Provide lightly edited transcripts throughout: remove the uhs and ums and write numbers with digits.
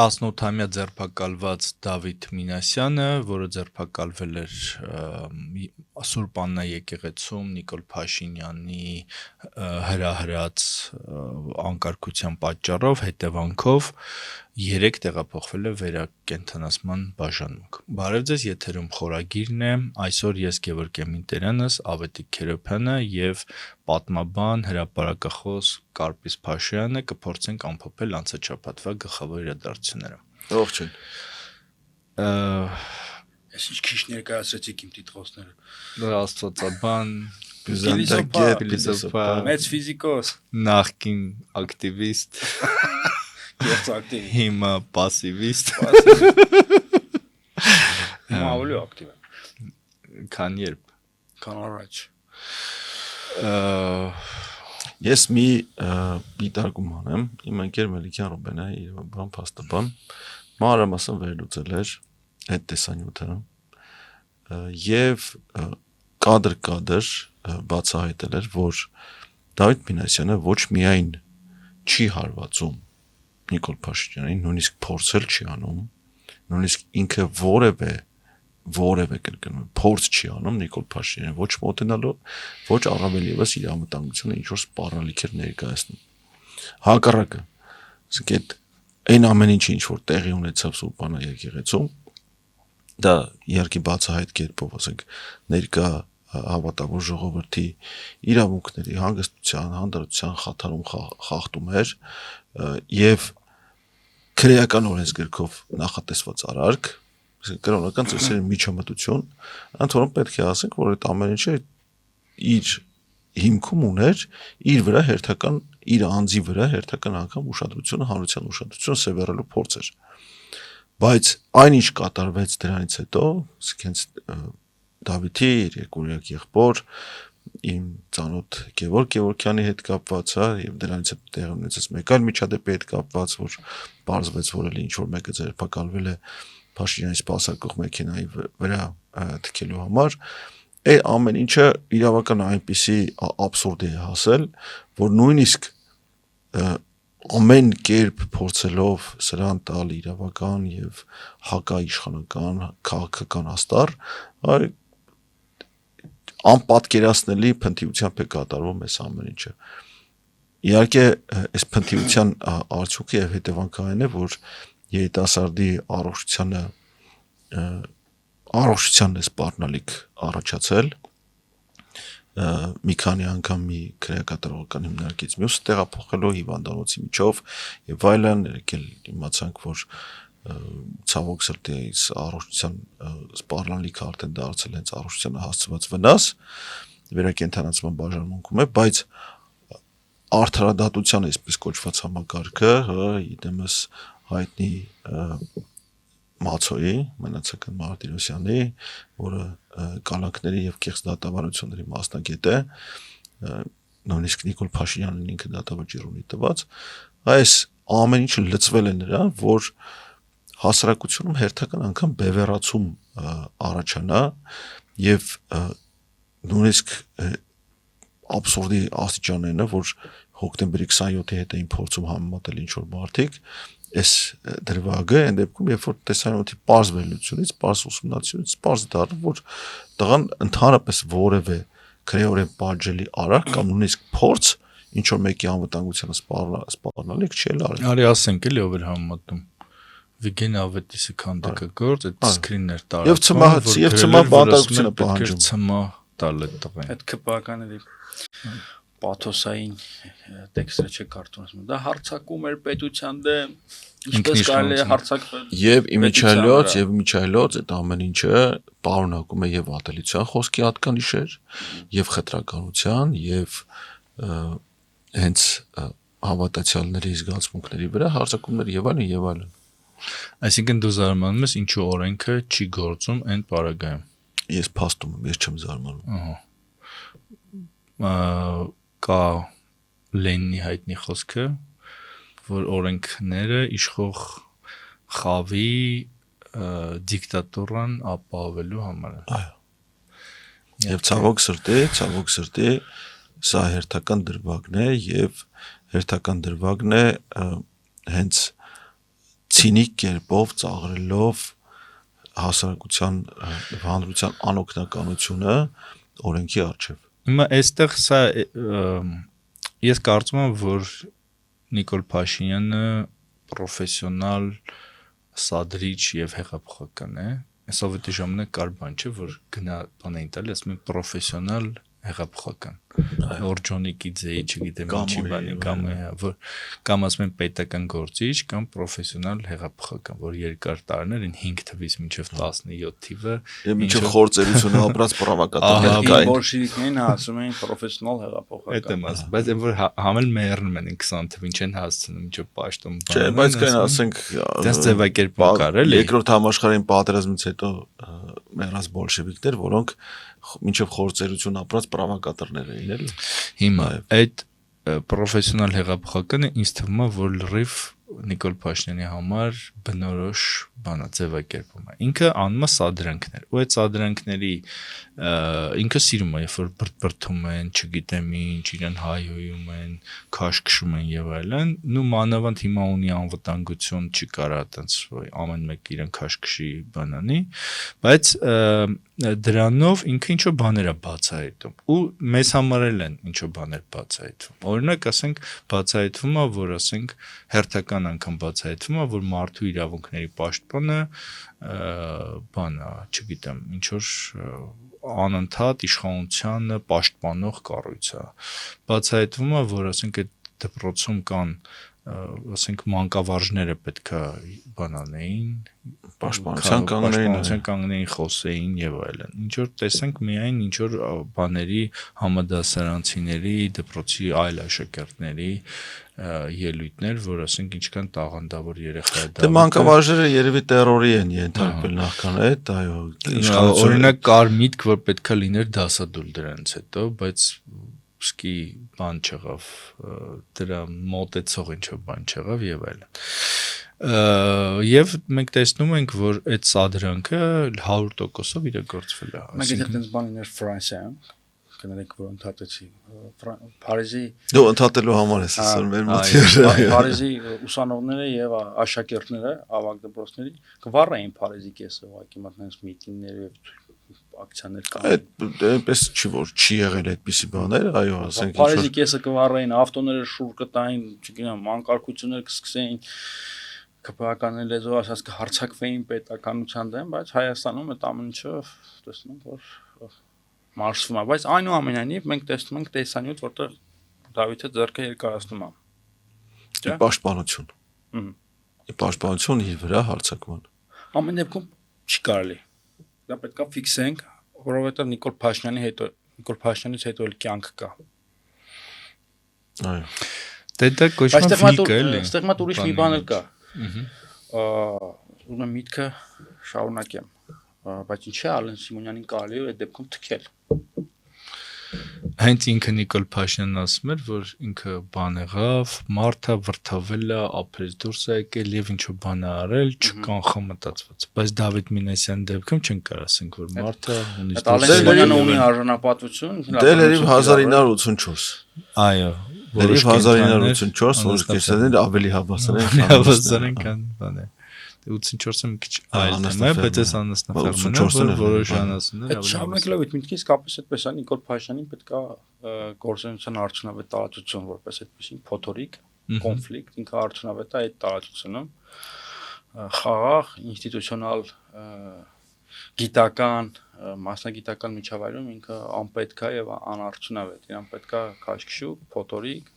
18-ամյա ձերբակալված Դավիթ Մինասյանը, որը ձերբակալվել էր Սուրբ Աննա եկեղեցում Նիկոլ Փաշինյանի հրահրած անկարգության պատճառով, հետևանքով 3 տեղափոխվել է վերակենդանացման բաժանմունք։ Բարև ձեզ, եթերում խորագիրն է, այսօր ես Գևորգ Մինտերյանս, Ավետիք Քերոբյանը եւ պատմաբան հրապարակախոս Կարպիս Փաշոյանը կփորձենք ամփոփել անցաչափածվա գլխավոր իրադարձությունները։ Ողջույն։ Ես ինչ քիչ ներկայացրեցիք իմ տիտղոսները։ Աստվածաբան, Փիլիսոփա, մեծ ֆիզիկոս, նախկին ակտիվիստ, կեղծ ակտիվ, հիմա պասիվիստ, հիմա ավելի ակտիվ եմ։ քան երբ։ Քան առաջ։ Ես մի դիտարկում անեմ, իմ ընկեր Մելիքյան Ռուբենը, իր փաստաբան, մանրամասն վերլուծել էր այդ տեսանյութը եւ կադր բացահայտել էր, որ Դավիթ Մինասյանը ոչ միայն չի հարվածում Նիկոլ Փաշինյանին, նույնիսկ փորձել չի անում, նույնիսկ ինքը որևէ կրկնում փորձ չի անում Նիկոլ Փաշինյանին ոչ մոտենալով, ոչ առավել եւս իր ամտանգությունը ինչ որ սպառնալիքեր ներկայացնում։ Հակառակը, ասենք այն ամեն ինչը ինչ որ տեղի ունեցավ Սուրբ Աննա եկեղեցում, դա իհարկե բացահայտ կերպով, ասենք, ներկա հավատավոր ժողովրդի իրավունքների, հանգստության, հանդարտության խաթարում խախտում էր եւ քրեական օրենսգրքով նախատեսված արարք, կրոնական ծեսերի միջամտություն, ընդ որում պետք է ասենք, որ այդ ամեն ինչը իր հիմքում ուներ իր վրա հերթական, իր անձի վրա հերթական անգամ ուշադրությունը, հանրության ուշադրությունը սևեռելու փորձ էր։ Բայց այնինչ կատարվեց դրանից հետո, հենց Դավիթի իր երկորյակ եղբոր, իմ ծանոթ Գևորգ Գևորգյանի հետ կապված, եւ դրանից հետո տեղի ունեցած մեկ այլ միջադեպի հետ կապված, որ պարզվեց, որ էլի ինչ որ մեկը ձերբակալվել է Փաշինյանի սպասարկող մեքենայի վրա թքելու համար, այդ ամեն ինչը իրավական այնպիսի աբսուրդ է հասել, որ նույնիսկ ամեն կերպ փորձելով սրան տալ իրավական եւ հակաիշխանական քաղաքական աստար, անպատկերացնելի փնթիությամբ է կատարվում այս ամեն ինչը։ Իհարկե, այս փնթիության արդյունքը եւ հետևանքը այն է, որ երիտասարդի առողջությանն է սպառնալիք առաջացել, մի քանի անգամ մի քրեակատարողական հիմնարկից մյուս տեղափոխելու հիվանդանոցի միջով եւ այլն, եկել իմացանք, որ ցավոք սրտի առողջության սպառնալիքը արդեն դարձել հենց առողջությանը հասցված վնաս, վերակենդանացման բաժանմունքում է, բայց արդարադատության այսպես կոչված համակարգը, իդեմս հայտնի Մացոյի, Մնացական Մարտիրոսյանի, որը կալանքների եւ կեղծ դատավարությունների մասնագետ է, նույնիսկ Նիկոլ Փաշինյանն ինքը դատավճիռ ունի տված, այս ամեն ինչը լծվել է նրան, որ հասարակությունում հերթական անգամ բևեռացում առաջանա եւ նույնիսկ աբսուրդի աստիճաններն է, որ հոկտեմբերի 27-ի հետ էին փորձում համեմատել ինչ որ մարդիկ, այս դրվագը այն դեպքում, երբ որ տեսանյութի պարզ վերլուծությունից, պարզ ուսումնասիրությունից պարզ դառնում, որ տղան ընդհանրապես որևէ քրեորեն պատժելի արարք կամ նույնիսկ փորձ ինչ որ մեկի անվտանգությանը սպառնալիք չի արել։ Արի ասենք էլի ով էր համեմատում։ Վիգեն Ավետիսը քանդակը գործ, այդ սկրիններ տարածում։ Եվ ցմա բանտարկությունը պահանջում։ Ցմա տալ այդ տղային։ Այդ ԿՊԱ-կաների պաթոսային տեքստը չկարդում ասում։ Դա հարցակում էր պետության դեմ, ինչպես կարելի է հարցակվել։ Եվ միջայլոց այդ ամեն ինչը պարունակում է եւ ատելության խոսքի հատկանիշեր, եւ խտրականության, եւ հենց հավատացյալների զգացմունքների վրա հարցակումներ եւ այլն։ Այսինքն դու զարմանում ես ինչու օրենքը չի գործում այն պարագայում։ Ես փաստում եմ, ես չեմ զարմանում։ Կա Լենինի հայտնի խոսքը, որ օրենքները իշխող խավի դիկտատորան ապահովելու համար է։ Այո։ Եվ ցավոք սրտի սա հերթական դրվագն է եւ հերթական դրվագն է հենց ցինիկ կերպով ծաղրելով հասարակության հանրության անօգնականությունը օրենքի առջև։ Հիմա այստեղ սա ես կարծում եմ, որ Նիկոլ Փաշինյանը պրոֆեսիոնալ սադրիչ եւ հեղափոխական է։ Սովետի ժամանակ կար բան չէ, որ գնա բան էին տալի, ասում են պրոֆեսիոնալ հեղափոխական։ Օրջոնիկի ձեի, չգիտեմ ինչի բանի կամ ասում են պետական գործիչ կամ պրոֆեսիոնալ հեղափոխական, որ երկար տարիներ են 5 թվից մինչև 17 թիվը մինչև խորձերությունը ապրած պրովոկատորներ կային։ Բոլշևիկներին ասում էին պրոֆեսիոնալ հեղափոխական։ Այդ եմ ասում, բայց այն որ համել մեռնում են 20 թվին չեն հասցնում մինչև պաշտոն։ Չէ, բայց կային ասենք դες ձևակերպում կար էլի։ Երկրորդ համաշխարհային պատերազմից հետո մեռած բոլշևիկներ, որոնք մինչև խորձերություն ապրած պրովոկատորներ էին էլի։ Հիմա այդ պրոֆեսիոնալ հեղափոխականը ինձ թվում է, որ լրիվ Նիկոլ Փաշինյանի համար բնորոշ բանա ձևակերպում է։ Ինքը անում է սադրանքներ, ու այդ սադրանքների ինքը սիրում է, երբ որ բրբրթում են, չգիտեմ ինչ, իրեն հայհոյում են, քաշքշում են եւ այլն, ու մանավանդ հիմա ունի անվտանգություն, չի կարա այտենց ամեն մեկ իրեն քաշքշի բանանի, բայց դրանով ինքը ինչ-որ բաներ է բացահայտում ու մեզ համար էլ են ինչ-որ բաներ բացահայտվում։ Օրինակ, ասենք, բացահայտվում է, որ ասենք հերթական անգամ բացահայտվում է, որ մարդու իրավունքների պաշտպանը բանա, չգիտեմ, ինչ որ անընդհատ իշխանությանը պաշտպանող կառույց է։ Բացահայտվում է, որ ասենք այդ դպրոցում կան ասենք մանկավարժները պետքա բանանեին, պաշտպանության կանգնեին, խոսեին եւ այլն։ Ինչ որ տեսանք միայն ինչ որ բաների համադասարանցիների, դպրոցի այլ աշակերտների ելույթներ, որ ասենք ինչքան տաղանդավոր երեխա է դա։ Դե մանկավարժերը երևի terror-ի են ենթարկվել նախքան այդ, այո, օրինակ կար միտք, որ պետքա լիներ դասադուլ դրանից հետո, բայց սկի բան չեղավ, դրա մոտեցող ինչ-որ բան չեղավ եւ այլն։ Եվ մենք տեսնում ենք, որ այդ սադրանքը 100%-ով իրագործվել է։ Մենք այդպես բաներ Ֆրանսիայում կներեք, որ ընդհատեցի Փարիզի դու ընդհատելու համար ես ասում մեր մոտ Փարիզի ուսանողները եւ աշակերտները ավագ դպրոցների կվառային Փարիզի կեսը, ուղղակի մատնես միտինգներ եւ ակցիաներ կային։ Այնպես չի որ չի եղել այդպիսի բաներ, այո, ասենք Փարիզի կեսը կվառային, ավտոները շուռ կտային, չգիտեմ, անկարգություններ կսկսեին, ԿՊԱ-ականների լեզվով ասած կհարցակվեին պետականության դեմ, բայց Հայաստանում այդ ամեն ինչը տեսնում որ մարսվում է, բայց այնուամենայնիվ մենք տեսնում ենք տեսանյութ, որտեղ Դավիթը ձեռքը երկարացնում է։ Չէ՞։ Պաշտպանություն։ Պաշտպանություն իր վրա հարձակման։ Ամեն դեպքում չի կարելի։ Դա պետքա ֆիքսենք, որովհետև Նիկոլ Փաշինյանից հետո էլ կյանք կա։ Այո։ Դե դա կոչվում է ֆիլք էլի։ Այստեղ մատ ուրիշ մի բան էլ կա։ Ուզում եմ միտքը շարունակեմ, բայց ինչի՞ Ալեն Սիմոնյանին կարելի է այդ դեպքում թքել։ Հենց ինքը Նիկոլ Փաշինյանն ասում էր, որ ինքը բան եղավ, մարդը վրթավել է, ափերից դուրս է եկել եւ ինչ-որ բան է արել, չկանխամտածված։ Բայց Դավիթ Մինասյանի դեպքում չենք կարող ասենք, որ մարդը ունի Ալեն Սիմոնյանը ունի արժանապատվություն։ Դե լրիվ 1984։ Այո, լրիվ 1984, որ կեսերն ավելի հավասար են, քան բան է։ 84-ը մի քիչ այլ է, բայց այս անասնաֆերմանը որոշ անասուններ ավելի շարունակելով այդ միտքից կապես այդպես է Նիկոլ Փաշինյանին պետք է գործունեության արդյունավետ տարածություն որպես այդպեսին փոթորիկ կոնֆլիկտ ինքը արդյունավետ է այդ տարածությունում խաղաղ ինստիտուցիոնալ գիտական մասնագիտական միջավայրում ինքը անպետք է եւ անարդյունավետ իրան պետք է քաշքշու փոթորիկ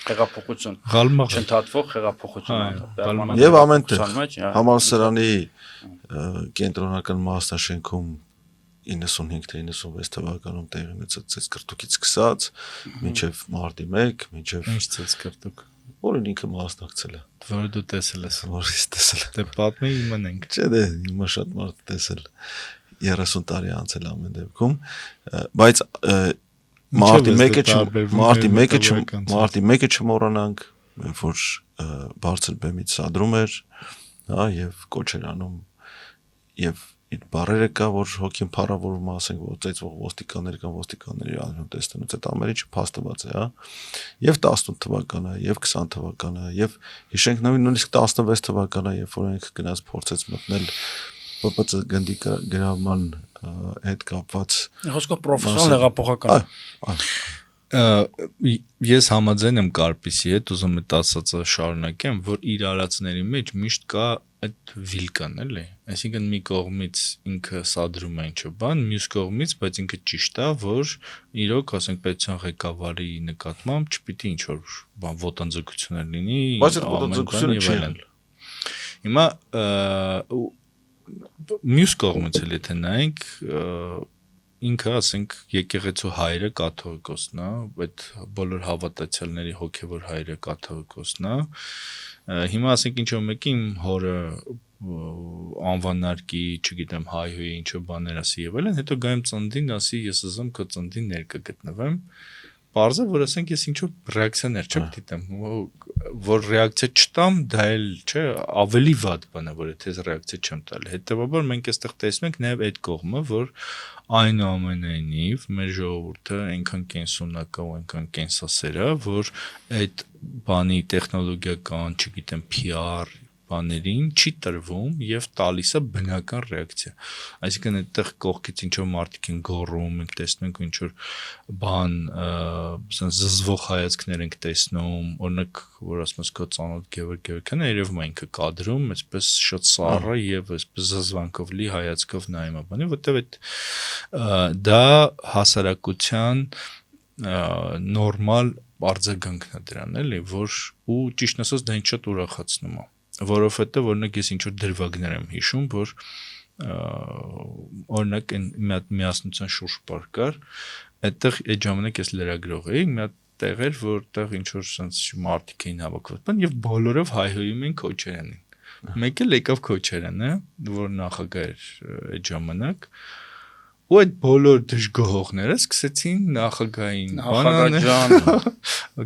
հեղափոխություն չընդհատվող հեղափոխություն եւ ամենտեղ համալսարանի կենտրոնական մասնաշենքում 95 թե 96 թվականում տեղի ունեցած ցեցկրտուկից սկսած մինչև մարտի 1 մինչև ինչ ցեցկրտուկ որին ինքը մասնակցել է որը դու տեսել ես որից տեսել դե պատմի իմանենք չէ դե հիմա շատ մարդ տեսել 30 տարի անցել ամեն դեպքում բայց Մարտի 1-ը չմոռանանք, որ բարձր բեմից սադրում էր, հա, եւ կոչ էր անում եւ իր բարերը կա, որ հոգին փառավորում ասենք, որ ծեծվող ոստիկաններ կան, ոստիկանների անուն տեսնելուց այդ ամեն ինչը փաստված է, հա։ Եվ 18 թվականը, եւ 20 թվականը, եւ հիշենք նույնիսկ 16 թվականը, երբ որ ինքը գնաց փորձեց մտնել ՊՊՑ գնդի գրավման հետ կապված խոսքով պրոֆեսիոնալ հեղափոխական ես համաձայն եմ Կարպիսի հետ, ուզում եմ ասածը շարունակեմ, որ իր արածների մեջ միշտ կա այդ վիլկան, էլի, այսինքն մի կողմից ինքը սադրում է ինչ-որ բան, մյուս կողմից, բայց ինքը ճիշտ է, որ իրոք, ասենք, պետության ղեկավարի նկատմամբ չպիտի ինչ-որ բան ոտնձգություններ լինի, բայց այդ ոտնձգությունը չի եղել։ Հիմա մյուս կողմից էլ եթե նայենք, ինքը, ասենք, եկեղեցու հայրը կաթողիկոսն է, այդ բոլոր հավատացյալների հոգևոր հայրը կաթողիկոսն է։ Հիմա ասենք ինչ-որ մեկի իմ հորը անվանարկի, չգիտեմ, հայհոյի ինչ-որ բաներ ասի եւ այլն, հետո գայեմ ծննդին, ասի ես ուզում քո ծննդին ներկա գտնվեմ։ Պարզը, որ ասենք ես ինչ-որ ռեակցիաներ չգիտեմ, որ ռեակցիա չտամ, դա էլ չէ, ավելի վատ բան է, որ եթե ես ռեակցիա չեմ տալ։ Հետևաբար մենք այստեղ տեսնում ենք նաև այդ կողմը, որ այնուամենայնիվ մեր ժողովուրդը այնքան կենսունակ է ու այնքան կենսասեր է, որ այդ բանի տեխնոլոգիական, չգիտեմ, PR բաներին չի տրվում եւ տալիս է բնական ռեակցիա։ Այսինքն այդտեղ կողքից ինչ որ մարդիկ են գոռում, մենք տեսնում ենք ինչ որ բան, զզվող հայացքներ ենք տեսնում, օրինակ, որ ասում ես քո ծանոթ Գևորգյանը երևում է ինքը կադրում, այսպես շատ սառը եւ այսպես զզվանքով լի հայացքով նայում է բանի, որտեւ այդ դա հասարակության նորմալ արձագանքն է դրան, էլի, որ ու ճիշտ ասած դա ինձ շատ ուրախացնում է, որովհետեւ օրինակ ես ինչ որ դրվագներ եմ հիշում, որ օրինակ մի հատ միասնության շուրջ պար կար, այդտեղ այդ ժամանակ ես լրագրող էի, մի հատ տեղ էր, որտեղ ինչ որ sense մարդիկ էին հավաքված, բան եւ բոլորով հայհոյում էին Քոչարյանին։ Մեկը եկավ Քոչարյանը, որ նախագահ էր այդ ժամանակ, ու այդ բոլոր դժգոհողները սկսեցին նախագահային բանանել,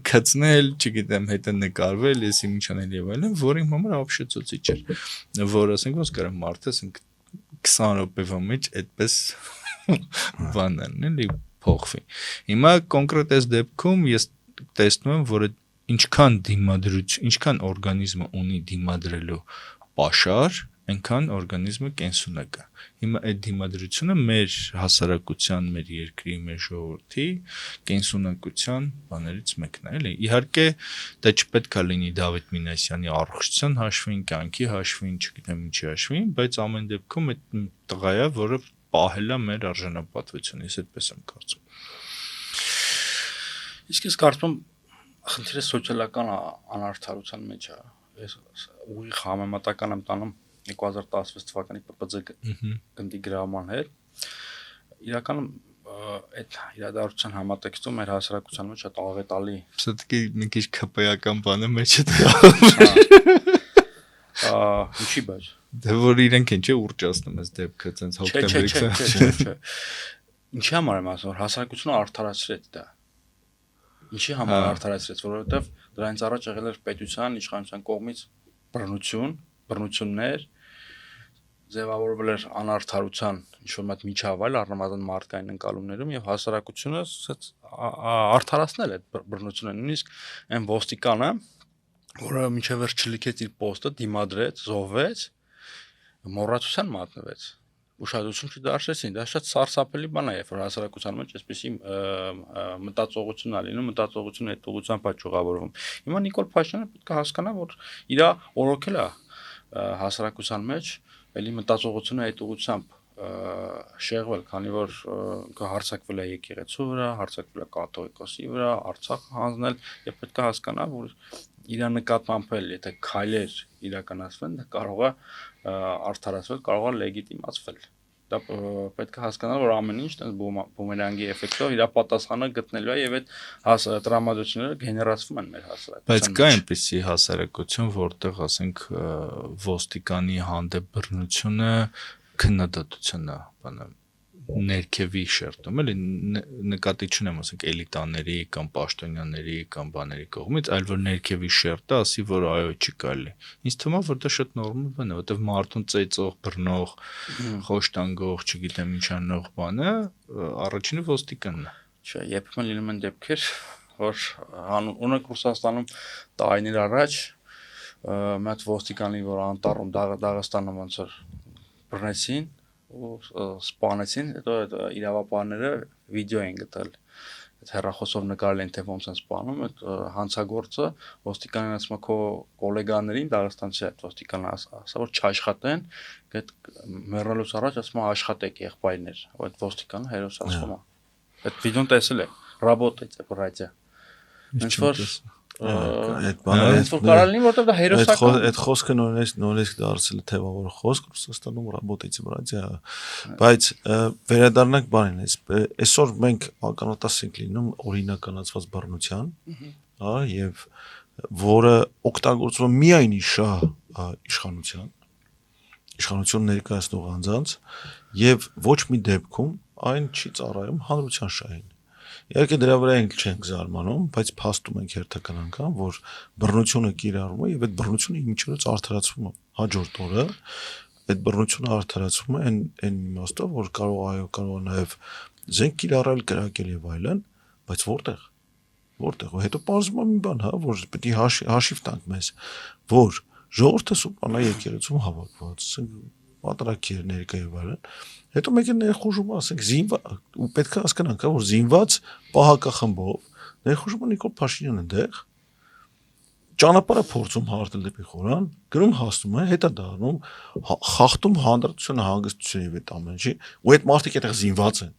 կծնել, չգիտեմ, հետը նկարվել, եսի ինչ անել եւ այլն, որ իմ համար ապշեցուցիչ էր, որ ասենք ոնց կարա մարդը ասենք 20 րոպեվա մեջ այդպես բանն էլի փոխվի։ Հիմա կոնկրետ այս դեպքում ես տեսնում եմ, որ ինչքան դիմադրություն, ինչքան օրգանիզմը ունի դիմադրելու պաշար, այնքան օրգանիզմը կենսունակ է։ Հիմա այդ դիմադրությունը մեր հասարակության, մեր երկրի, մեր ժողովրդի կենսունակության բաներից մեկն է, էլի։ Իհարկե, դա չպետք է լինի Դավիթ Մինասյանի առողջության հաշվին, կյանքի հաշվին, չգիտեմ ինչի հաշվին, բայց ամեն դեպքում այդ տղայա, որը պահել է մեր արժանապատվությունը, ես այդպես եմ կարծում։ Իսկ ես կարծում խնդիրը սոցիալական անարդարության մեջ է։ Ես ուղիղ համեմատական եմ տանում 2016 թվականի ՊՊՑ գնդի գրավման հետ, իրականում այդ իրադարձության համատեքստում մեր հասարակության մեջ շատ աղետալի Все-таки մի քիչ քպեական բանը մեջ է դրվում։ Ինչի՞ բայց։ Դե որ իրենք են չէ ուռճացնում այս դեպքը, ցենց հոկտեմբերից։ Չէ։ Ինչի համար եմ ասում, որ հասարակությունը արդարացրեց դա։ Ինչի համար արդարացրեց, որովհետև դրանից առաջ եղել էր պետության, իշխանության կողմից բռնություններ, ձևավորվել էր անարդարության ինչ-որ մատ միջավայր առնվազն մարդկային ընկալումներում եւ հասարակությունը արդարացնել այդ բռնությունը, նույնիսկ այն ոստիկանը, որը մինչև վերջ չլքեց իր պոստը, դիմադրեց, զոհվեց, մոռացության մատնվեց, ուշադրություն չդարձրեցին, դա շատ սարսափելի բան է, երբ որ հասարակության մեջ այսպեսի մտածողություն է լինում, մտածողությունը այդ ուղղությամբ է ճյուղավորվում։ Հիմա Նիկոլ Փաշինյանը պետք է հասկանա, որ իր օրոքել է հասարակության մեջ էլի մտածողությունը այդ ուղղությամբ շեղվել, քանի որ հարձակվել է եկեղեցու վրա, հարձակվել է կաթողիկոսի վրա, Արցախ հանձնել եւ պետք է հասկանա, որ իր նկատմամբ էլ եթե քայլեր իրականացվեն, դա կարող է արդարացվել, կարող է լեգիտիմացվել։ Դա պետք է հասկանալ, որ ամեն ինչ տես բումերանգի էֆեկտով իր պատասխանը գտնելու է եւ այդ տրամադրությունները գեներացվում են մեր հասարակության։ Բայց կա այնպիսի հասարակություն, որտեղ ասենք ոստիկանի հանդեպ բռնությունը քննադատությունն է, բանը ներքևի շերտում, էլի նկատի չունեմ, ասենք էլիտաների կամ պաշտոնյաների կամ բաների կողմից, այլ որ ներքևի շերտը ասի, որ այո, չի կարելի։ Ինձ թվում է, որ դա շատ նորմալ բան է, որտեվ մարդուն ծեծող, բռնող, խոշտանգող, չգիտեմ ինչ անող բանը առաջինը ոստիկանն է։ Չէ, երբեմն լինում են դեպքեր, որ օրինակ Ռուսաստանում տարիներ առաջ մի հատ ոստիկանի, որ անտառում Դաղստանում ոնց որ բռնեցին ու սպանեցին, հետո այդ իրավապահները վիդեո են գտել։ Այդ հեռախոսով նկարել են թե ոնց են սպանում, այդ հանցագործը ոստիկանին ասում է քո գոլեգաներին Դաղստանցի այդ ոստիկանը ասա որ չաշխատեն, այդ մեռնելուց առաջ ասում է աշխատեք եղբայրներ, այդ ոստիկանը հերոս ասում է։ Այդ վիդեոն տեսել եք, ռաբոտ է բրայցը։ Ինչ որ այդ բանը կարալնի որտեղ դա հերոսական այդ խոսքը նորից դարձել է թեւավոր խոսք Ռուսաստանում ռաբոտիցի վրաց է, բայց վերադառնանք բանին, այսօր մենք ականատես ենք լինում օրինականացված բռնության, հա, եւ որը օգտագործվում է միայն իշահ իշխանություն ներկայացնող անձանց եւ ոչ մի դեպքում այն չի ծառայում հանրության շահին։ Իհարկե դրա վրա ենք չենք զարմանում, բայց փաստում ենք հերթական անգամ, որ բռնությունը կիրառվում է եւ այդ բռնությունը ինչորից արդարացվում է հաջորդ օրը, այդ բռնությունը արդարացվում է այն իմաստով, որ կարող է նաեւ զենք կիրառել, կրակել եւ այլն, բայց որտեղ ու հետո պարզվում է մի բան, հա, որ պետք է հաշիվ տանք մեզ, որ ժողովուրդը սուպանա եկեղեցում հավաքված, պատրակեր ներկա եւ այլն, հետո մեկ է ներխուժում, ասենք, ու պետք է հասկանանք, որ զինված պահակախմբով ներխուժում է Նիկոլ Փաշինյանը այնտեղ, ճանապարհը փորձում հարտել դեպի Խորան, գրում հասնում է, հետա դառնում, խախտում հանդարտությունը, հանգստությունը եւ այդ ամեն ինչի, ու այդ մարդիկ այդտեղ զինված են,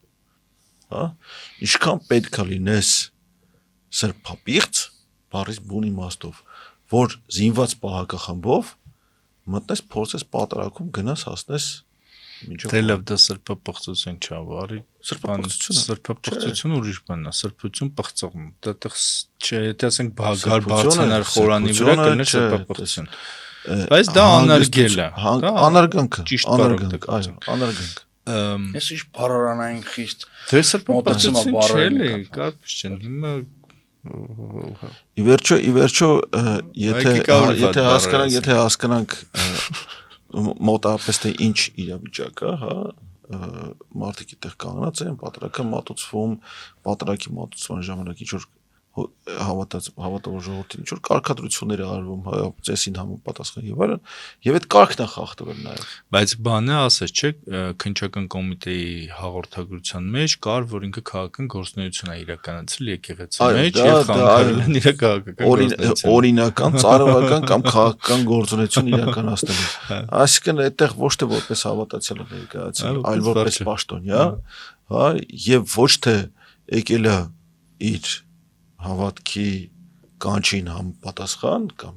հա, ինչքան պետք է լինես սրբապիղծ, բառից բուն իմաստով, որ զինված պահակախմբով մտնես, փորձես պատարակում գնաս հասնես Դե լավ դա սրբապղծություն չէ, արի սրբապղծությունը ուրիշ բան է, սրբություն պղծողն, դատեղ չէ, եթե ասենք բաղար բարձանար Խորանի վրա կլներ սրբապղծություն, բայց դա անարգել է, անարգանքը, այո, անարգանք։ Ես ինչ բարորանային խիստ դե սրբապղծություն չէ, էլի, կարծես չեն, հիմա Ի վերջո եթե հասկանանք մոտավորապես թե ինչ իրավիճակ է, հա, մարդիկ այդտեղ կանգնած են, պատրակը մատուցվում, պատրակի մատուցման ժամանակ ինչ որ հավատավոր ժողովրդին ինչ որ կարգադրություններ արվում, հա, ծեսին համապատասխան եւ այլն, եւ այդ կարգն է խախտվել նաեւ։ Բայց բանը ասած չէ, քննչական կոմիտեի հաղորդագրության մեջ կար, որ ինքը քաղաքական գործունեություն է իրականացրել եկեղեցի մեջ եւ խանգարել են իր քաղաքական օրինական, ծառայական կամ քաղաքական գործունեություն իրականացնելու։ Այսինքն այդտեղ ոչ թե որպես հավատացյալ ներկայացել, այլ որպես պաշտոնյա, հա, եւ ոչ թե եկել է իր հավատքի կանչին համապատասխան կամ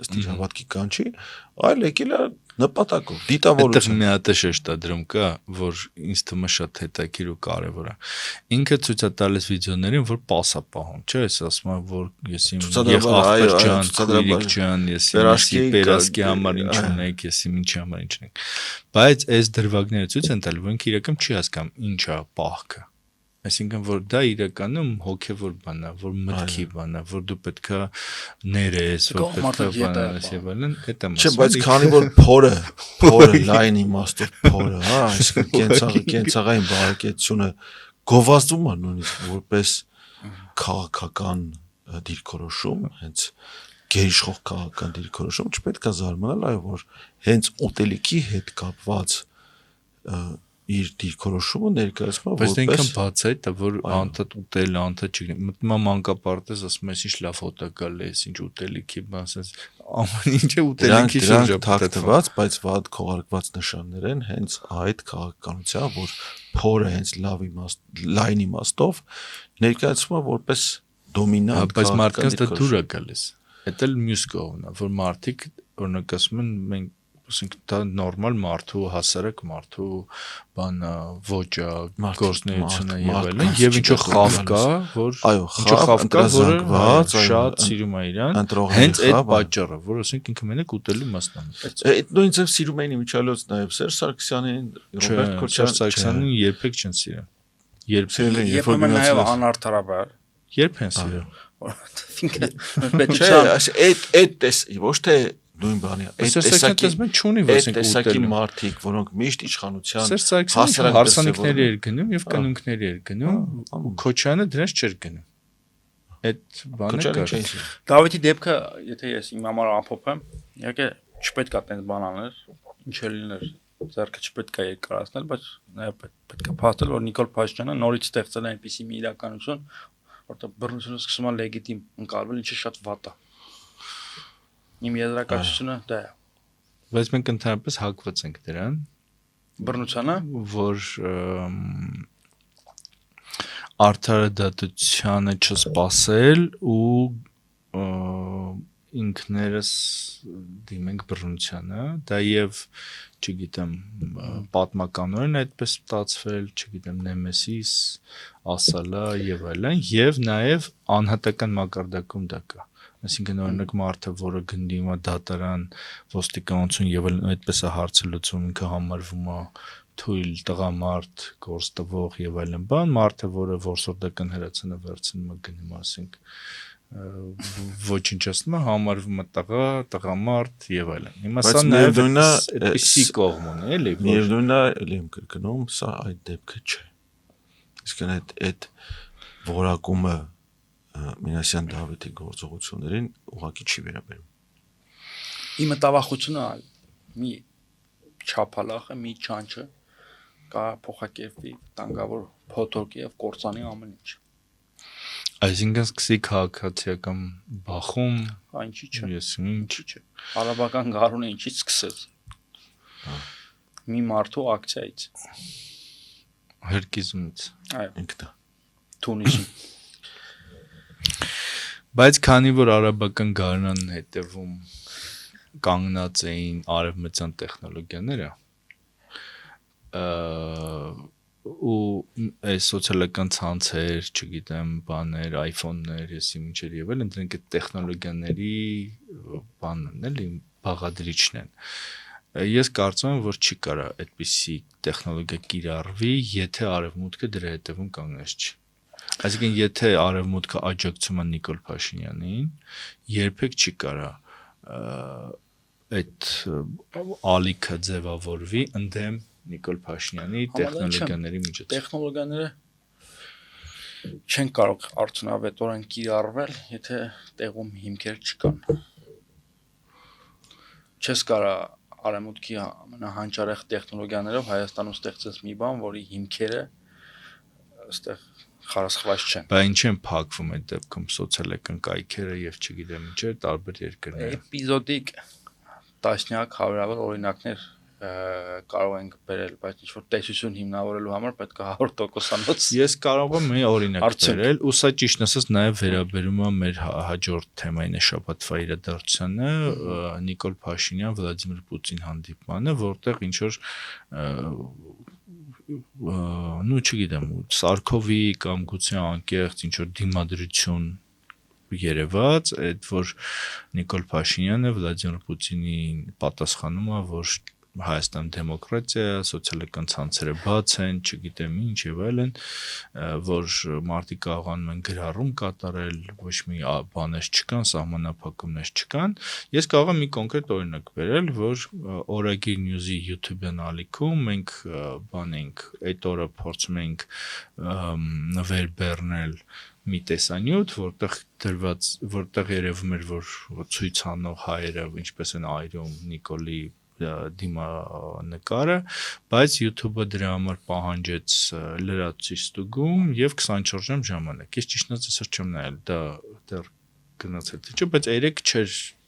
ըստ իր հավատքի կանչի, այլ եկել է նպատակով, դիտավորություն։ Այդտեղ մի հատ շեշտադրում կա, որ ինձ թվում է շատ հետաքրքիր ու կարևոր է։ Ինքը ցույց է տալիս վիդեոներին, որ պաս է պահում, չէ՞, ես ասում եմ, որ ես իմ ախպեր ջան, ես իմ պերասկի համար ինչ ունեք, ես իմ ինչի համար ինչ ունեք։ Բայց այս դրվագները ցույց են տալիս, որ ինքը իրական չի հասկանում ինչ է պահքը։ Այսինքն որ դա իրականում հոգևոր բան է, որ մտքի բան է, որ դու պետքա ներես, որ պետքա բանանես եւ այլն, դա մասը։ Չէ, բայց քանի որ փորը լայն իմաստով փորը, հա, այսինքն կենցաղային բարեկեցությունը գովազդում է նույնիսկ որպես քաղաքական դիրքորոշում, հենց գերիշխող քաղաքական դիրքորոշում, չպետք է զարմանալ, այո, որ հենց ուտելիքի հետ կապված իր դիրքորոշումը ներկայացնում է որպես։ Բայց դա ինքն բաց է, դա որ անդադ ուտել, անդադ չգիտեմ, մտնում է մանկապարտեզ, ասում ես ինչ լավ հոտակ է, ինչ ուտելիքի բան, ասես ամեն ինչը ուտելիքի շուրջ է թաքնված, բայց վատ քողարկված նշաններ են հենց այդ քաղաքականության, որ փորը հենց լայն իմաստով ներկայացվում է որպես դոմինանտ, բայց մարդկանց դա դուր է գալիս։ Դա էլ մյուս կողմն է, որ մարդիկ օրինակ ասում են մենք Ասենք դա նորմալ մարդու հասարակ մարդու բան ոճա գործնեությունը եւ այլն եւ ինչու խավ կա որ խավ կա որը շատ սիրում է իրան հենց այդ պատճառը որ ասենք ինքը մենակ ուտելու մասնամետ այդ նույն ձև սիրում էին Միչալոց նաեւ Սերժ Սարգսյանին Ռոբերտ Քոչարյանին երբեք չեն սիրել երբ նաեւ անարդարաբար երբ են սիրել այդ ոչ թե նույն բանի այդ տեսակի մարդիկ որոնք միշտ իշխանության հարսանիքների էր գնում եւ կնունքների էր գնում Քոչյանը դրանց չէր գնում այդ բանը կար Դավիթի դեպքը եթե ես իմ համար ամփոփեմ իհարկե չպետք է տենց բան անել ինչ էլ լիներ ձեռքը չպետք է երկարացնել բայց նաեւ պետք է փաստել որ Նիկոլ Փաշինյանը նորից ստեղծել է այնպիսի մի իրականություն որտեղ բռնությունը սկսում է լեգիտիմ ընկալվել ինչը շատ վատ է Իմ եզրակացությունը դա է բայց մենք ընդհանրապես հակված ենք դրան բռնությանը որ արդարադատությանը չսպասել ու ինքներս դիմենք բռնությանը դա եւ չգիտեմ պատմականորեն այդպես ստացվել չգիտեմ Նեմեսիս ասալա եւ այլն եւ նաեւ անհատական մակարդակում դա կա Այսինքն օրինակ մարդը, որը գնդի է դատարան, ոստիկանություն եւ այդպես է հարցը լուծում, ինքը համարվում է թույլ տղամարդ, գործ տվող եւ այլն բան, մարդը, որը որսորդական հրացանը վերցնում է գնում, ասենք ոչնչացնում է համարվում է տղամարդ եւ այլն։ Հիմա սա նաեւ այդպիսի կողմն է, էլի։ Միևնույնն է, էլի եմ կրկնում, սա այդ դեպքը չէ։ Իսկ այդ որակումը Մինասյան Դավիթի գործողություններին ուղղակի չի վերաբերում։ Իմ մտավախությունը մի չափալախը, մի չանչը կա փոխակերպի տանգավոր փոթորկի եւ կործանի ամեն ինչ։ Այսինքն սկսի քաղաքացիական բախում, ինչի՞ չէ։ Ես ինչի՞ չէ։ Արաբական գարունը ինչից սկսեց։ Մի մարդու ակցիայից։ Հերկիզմից։ Այո, ինքն է։ Թունիսի։ Բայց քանի որ արաբական գարնան հետևում կանգնած էին արևմտյան տեխնոլոգիաները, ու այս սոցիալական ցանցեր, չգիտեմ, բաներ, iPhone-ներ, եսի ինչեր եւ այլն, դրանք այդ տեխնոլոգիաների բանն էլի բաղադրիչն են։ Ես կարծում եմ, որ չի կարա այդպիսի տեխնոլոգիա կիրառվի, եթե արևմուտքը դրա հետևում կանգնած չի։ Այսինքն, եթե արևմուտքը աջակցում է Նիկոլ Փաշինյանին, երբեք չի կարա այդ ալիքը ձևավորվի ընդդեմ Նիկոլ Փաշինյանի տեխնոլոգիաների միջոցով։ Տեխնոլոգիաները չեն կարող արդյունավետորեն կիրառվել, եթե տեղում հիմքեր չկան։ Չես կարա արևմուտքի ամենահանճարեղ տեխնոլոգիաներով Հայաստանում ստեղծես մի բան, որի հիմքերը այստեղ խարասխված չեն։ Բայց ինչ են փակվում այդ դեպքում սոցիալական կայքերը եւ չգիտեմ ինչեր տարբեր երկրներում։ Էպիզոդիկ տասնյակ հարյուրավոր օրինակներ կարող ենք բերել, բայց ինչ որ տեսություն հիմնավորելու համար պետք է 100%-անոց։ Ես կարող եմ մի օրինակ բերել, ու սա ճիշտ ասած նաև վերաբերում է մեր հաջորդ թեմային շաբաթվա իրադարձությանը, Նիկոլ Փաշինյան, Վլադիմիր Պուտին հանդիպմանը, որտեղ ինչ որ նու չգիտեմ, Սարքովի կամ գուցե անկեղծ ինչ որ դիմադրություն երևաց, այդ որ Նիկոլ Փաշինյանը Վլադիմիր Պուտինին պատասխանում է, որ Հայաստան դեմոկրատիա, սոցիալական ցանցերը բաց են, չգիտեմ ինչ եւ այլն, որ մարդիկ կարողանում են գրառում կատարել, ոչ մի բաներ չկան, սահմանափակումներ չկան։ Ես կարող եմ մի կոնկրետ օրինակ բերել, որ Օրագիր News-ի YouTube-յան ալիքում մենք բան ենք, այդ օրը փորձում ենք վերբեռնել մի տեսանյութ, որտեղ երևում էր, որ ցույցանող հայերը ինչպես են այրում Նիկոլի դիմանկարը, բայց YouTube-ը դրա համար պահանջեց լրացուցիչ ստուգում եւ 24 ժամ ժամանակ։ Ես ճիշտ ասած չեմ նայել, դա դեռ գնացել չէ, բայց երեք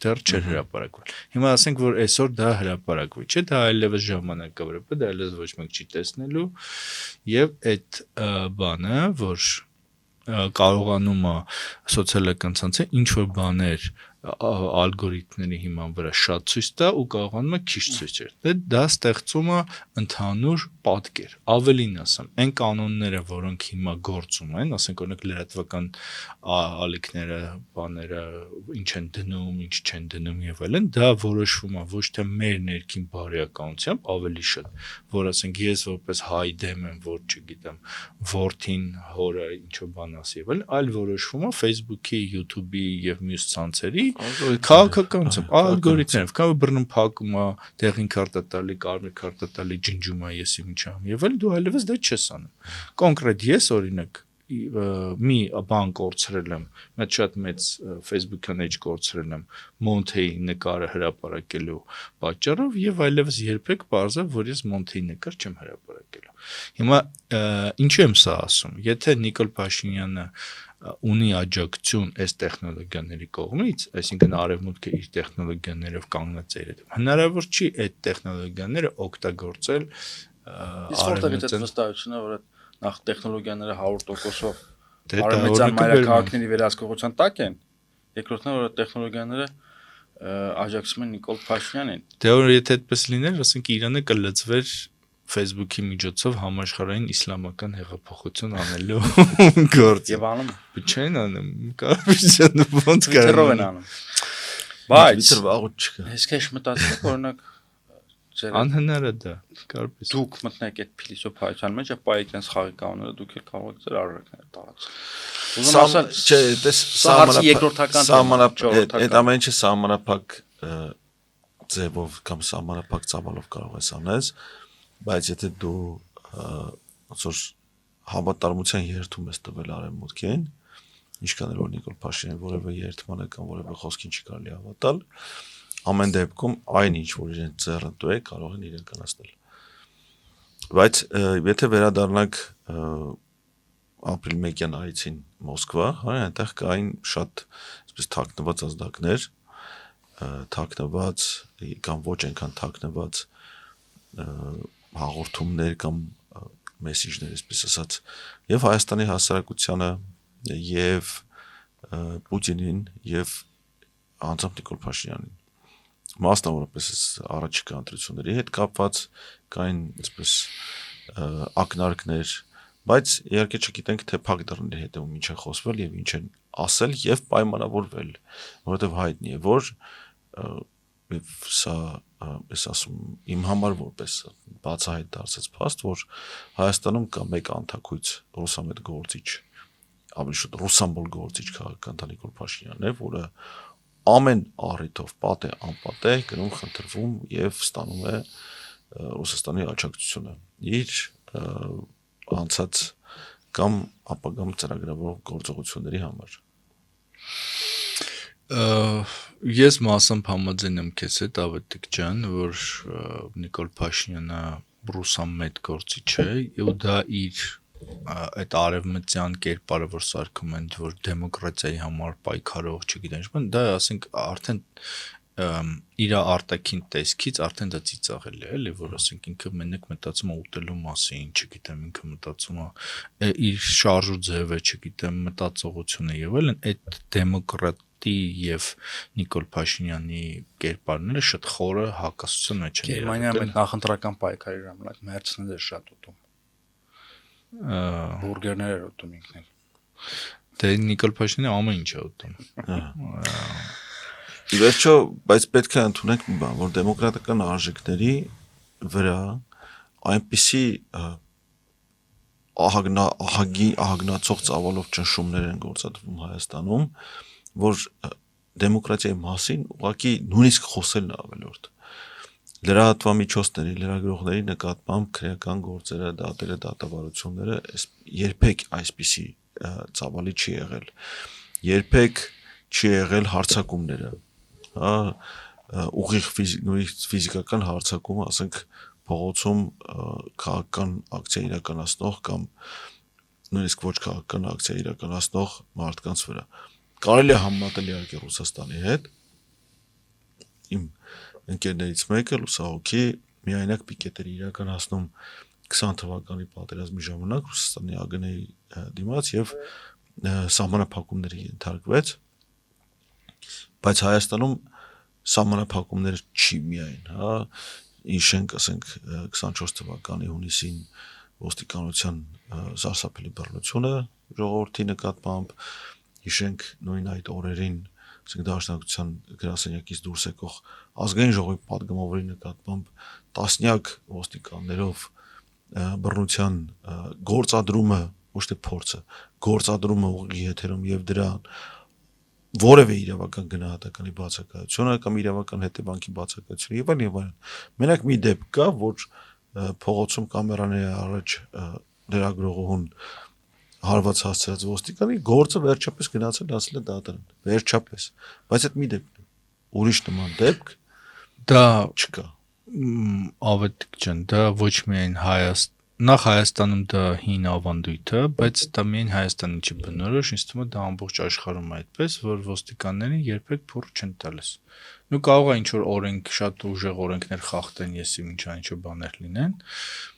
դեռ չէր հրապարակվել։ Հիմա ասենք, որ այսօր դա հրապարակվի, չէ՞, դա այլևս ժամանակ կվրը, դա այլևս ոչ մեկ չի տեսնելու եւ այդ բանը, որ կարողանում է սոցիալական ցանցը ինչ որ բաներ ալգորիթմների հիման վրա շատ ցույց տա ու կարողանում է քիչ ցույց տալ։ Դա ստեղծում է ընդհանուր պատկեր։ Ավելին ասեմ, այն կանոնները, որոնք հիմա գործում են, ասենք օրինակ լրատվական ալիքները, բաները, ինչ են դնում, ինչ չեն դնում եւ այլն, դա որոշվում է ոչ թե մեր ներքին բարոյականությամբ, ավելի շատ, որ ասենք ես որպես հայ դեմ եմ, որ չգիտեմ, որդին հորը ինչ-որ բան ասի եւ այլն, այլ որոշվում է Facebook-ի, YouTube-ի եւ մյուս ցանցերի քաղաքականությամբ, ալգորիթմերով, կամ բռնում փակում է, տեղին քարտա տալի, կարմիր քարտա տալի, ջնջում է եսի ինչամ եւ այլն, դու այլևս դա չես անում։ Կոնկրետ ես օրինակ մի բան կորցրել եմ, մեծ շատ մեծ Facebook-ան էջ կորցրել եմ Մոնթեի նկարը հրապարակելու պատճառով եւ այլևս երբեք բարձր որ ես Մոնթեի նկար չեմ հրապարակելու։ Հիմա ինչու եմ սա ասում։ Եթե Նիկոլ Փաշինյանը ունի աջակցություն այս տեխնոլոգիաների կողմից, այսինքն արևմուտքը իր տեխնոլոգիաներով կանգնած է իրեն, հնարավոր չի այդ տեխնոլոգիաները օգտագործել արևմուտքից վստահությունը, որ նախ տեխնոլոգիաները 100%-ով արևմտյան մայրաքաղաքների վերահսկողության տակ են, երկրորդն որ տեխնոլոգիաները աջակցում են Նիկոլ Փաշինյանին։ Դե որ եթե այդպես լիներ, ասենք Իրանը կլծվեր Facebook-ի միջոցով համաշխարհային իսլամական հեղափոխություն անելու գործ։ Եվ անում։ Չեն անում, կարծեմ ոնց կարող են անում։ Բայց վաղուց չկա։ Ես քեշ մտածում օրինակ անհնար է դա, կարծես։ Դուք մտնեք այդ փիլիսոփայության մեջ, ապա այդպես խաղի կանոնները դուք էլ կարող եք ձեր արարքները տարածել։ Ուզում ասել, չէ, դες սահմանափակ երկրորդական այդ ամեն ինչը սահմանափակ ձևով կամ սահմանափակ ծավալով կարող ես անես, բայց եթե դու ոնց որ համատարմության երթում ես տվել արևմուտքին, ինչքան էլ որ Նիկոլ Փաշինյանը որևէ երթմանը կամ որևէ խոսքին չի կարելի հավատալ, ամեն դեպքում այն ինչ որ իրեն ձեռնտու է կարող են իրականացնել։ Բայց եթե վերադառնանք ապրիլ 1-յան այցին Մոսկվա, այնտեղ կային շատ այսպես թաքնված ազդակներ, թաքնված կամ ոչ այնքան թաքնված հաղորդումներ կամ մեսիջներ, այսպես ասած, եւ Հայաստանի հասարակությանը եւ Պուտինին եւ անձամբ Նիկոլ Փաշինյանին մասնավորապես առաջիկա ընտրությունների հետ կապված կային այսպես ակնարկներ, բայց իհարկե չգիտենք թե փակ դռների հետևում ինչ է խոսվել եւ ինչ են ասել եւ պայմանավորվել, որովհետեւ հայտնի է որ սա ես ասում իմ համար որպես բացահայտ դարձած փաստ, որ Հայաստանում կա մեկ անթակույց ռուսամետ գործիչ, ավելի շուտ ռուսամոլ գործիչ քաղաքական Նիկոլ Փաշինյանն է, որը ամեն առիթով պատե անպատե գնում խնդրվում եւ ստանում է Ռուսաստանի աջակցությունը իր անցած կամ ապագամ ծրագրավորող գործողությունների համար։ Ես մասամբ համաձայն եմ քեզ հետ Ավետիք ջան, որ Նիկոլ Փաշինյանը ռուսամետ գործիչ է ու դա իր այդ արևմտյան կերպարը որ սարքում են որ դեմոկրատիայի համար պայքարող չգիտեմ ինչ բան դա ասենք արդեն իր արտաքին տեսքից արդեն դա ծիծաղել է էլի որ ասենք ինքը մենակ մտածում է ուտելու մասին չգիտեմ ինքը մտածում է իր շարժու ձևը չգիտեմ մտածողությունը եւ այլն այդ դեմոկրատի եւ Նիկոլ Փաշինյանի կերպարները շատ խորը հակասության մեջ են Գերմանիայում այդ նախընտրական պայքարի ժամանակ մերցնել է շատ ուտում բուրգերներ էր ուտում ինքն էլ։ Դե Նիկոլ Փաշինյանը ամեն ինչ է ուտում։ Վերջո, բայց պետք է ընդունենք մի բան, որ դեմոկրատական արժեքների վրա այնպիսի ահագնացող ծավալով ճնշումներ են գործադրվում Հայաստանում, որ դեմոկրատիայի մասին ուղղակի նույնիսկ խոսելն ավելորդ։ Լրատվամիջոցների, լրագրողների նկատմամբ քրեական գործերը, դատերը, դատավարությունները երբեք այսպիսի ծավալի չի եղել։ Երբեք չի եղել հարձակումները, ուղիղ ֆիզիկական հարձակումը, ասենք փողոցում քաղաքական ակցիա իրականացնող կամ նույնիսկ ոչ քաղաքական ակցիա իրականացնող մարդկանց վրա։ Կարելի է համեմատել իհարկե Ռուսաստանի հետ։ Իմ ընկերներից մեկը լուսահոգի միայնակ պիկետեր իրականացնում 20 թվականի պատերազմի ժամանակ Ռուսաստանի ԱԳՆ-ի դիմաց եւ սահմանափակումների ենթարկվեց բայց Հայաստանում սահմանափակումներ չի միայն, հա, իշենք, ասենք 24 թվականի հունիսին ոստիկանության սարսափելի բռնությունը ժողովրդի նկատմամբ, իշենք նույն այդ օրերին, ասենք դաշնակցության գրասենյակից դուրս եկող ազգային ժողովի պատգամավորի նկատմամբ տասնյակ ոստիկաններով բռնության գործադրումը, ոչ թե փորձը, գործադրումը ուղղի եթերում եւ դրան որևէ իրավական գնահատականի բացակայությունը կամ իրավական հետևանքի բացակայությունը եւ այլն։ Մենակ մի դեպք կա, որ փողոցում կամերաների առաջ լրագրողուն հարված հասցրած ոստիկանի գործը վերջապես գնացել ասել է դատարան։ Վերջապես։ Բայց այդ մի դեպք է։ Ուրիշ նման դեպք դա չկա։ Ավետիք ջան, դա ոչ միայն նախ Հայաստանում դա հին ավանդույթ է, բայց դա միայն Հայաստանի չի բնորոշ, ինձ թվում է դա ամբողջ աշխարհում է այդպես, որ ոստիկաններին երբեք փուր չեն տալիս։ Նու կարող է ինչ-որ օրենք, շատ ուժեղ օրենքներ խախտեն, եսի ինչ-որ բաներ լինեն,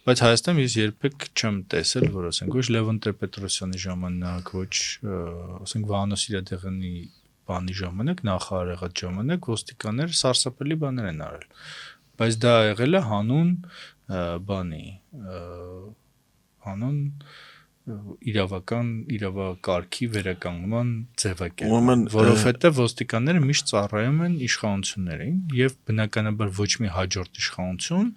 բայց Հայաստանում ես երբեք չեմ տեսել, որ ասենք ոչ Լևոն Տեր-Պետրոսյանի ժամանակ, ոչ ասենք Վանո Սիրադեղյանի բանի ժամանակ, նախարար եղած ժամանակ ոստիկանները սարսափելի բաներ են արել։ Բայց դա եղել է հանուն բանի, հանուն իրավակարգի վերականգնման ձևակերպ, որովհետև ոստիկանները միշտ ծառայում են իշխանություններին եւ բնականաբար ոչ մի հաջորդ իշխանություն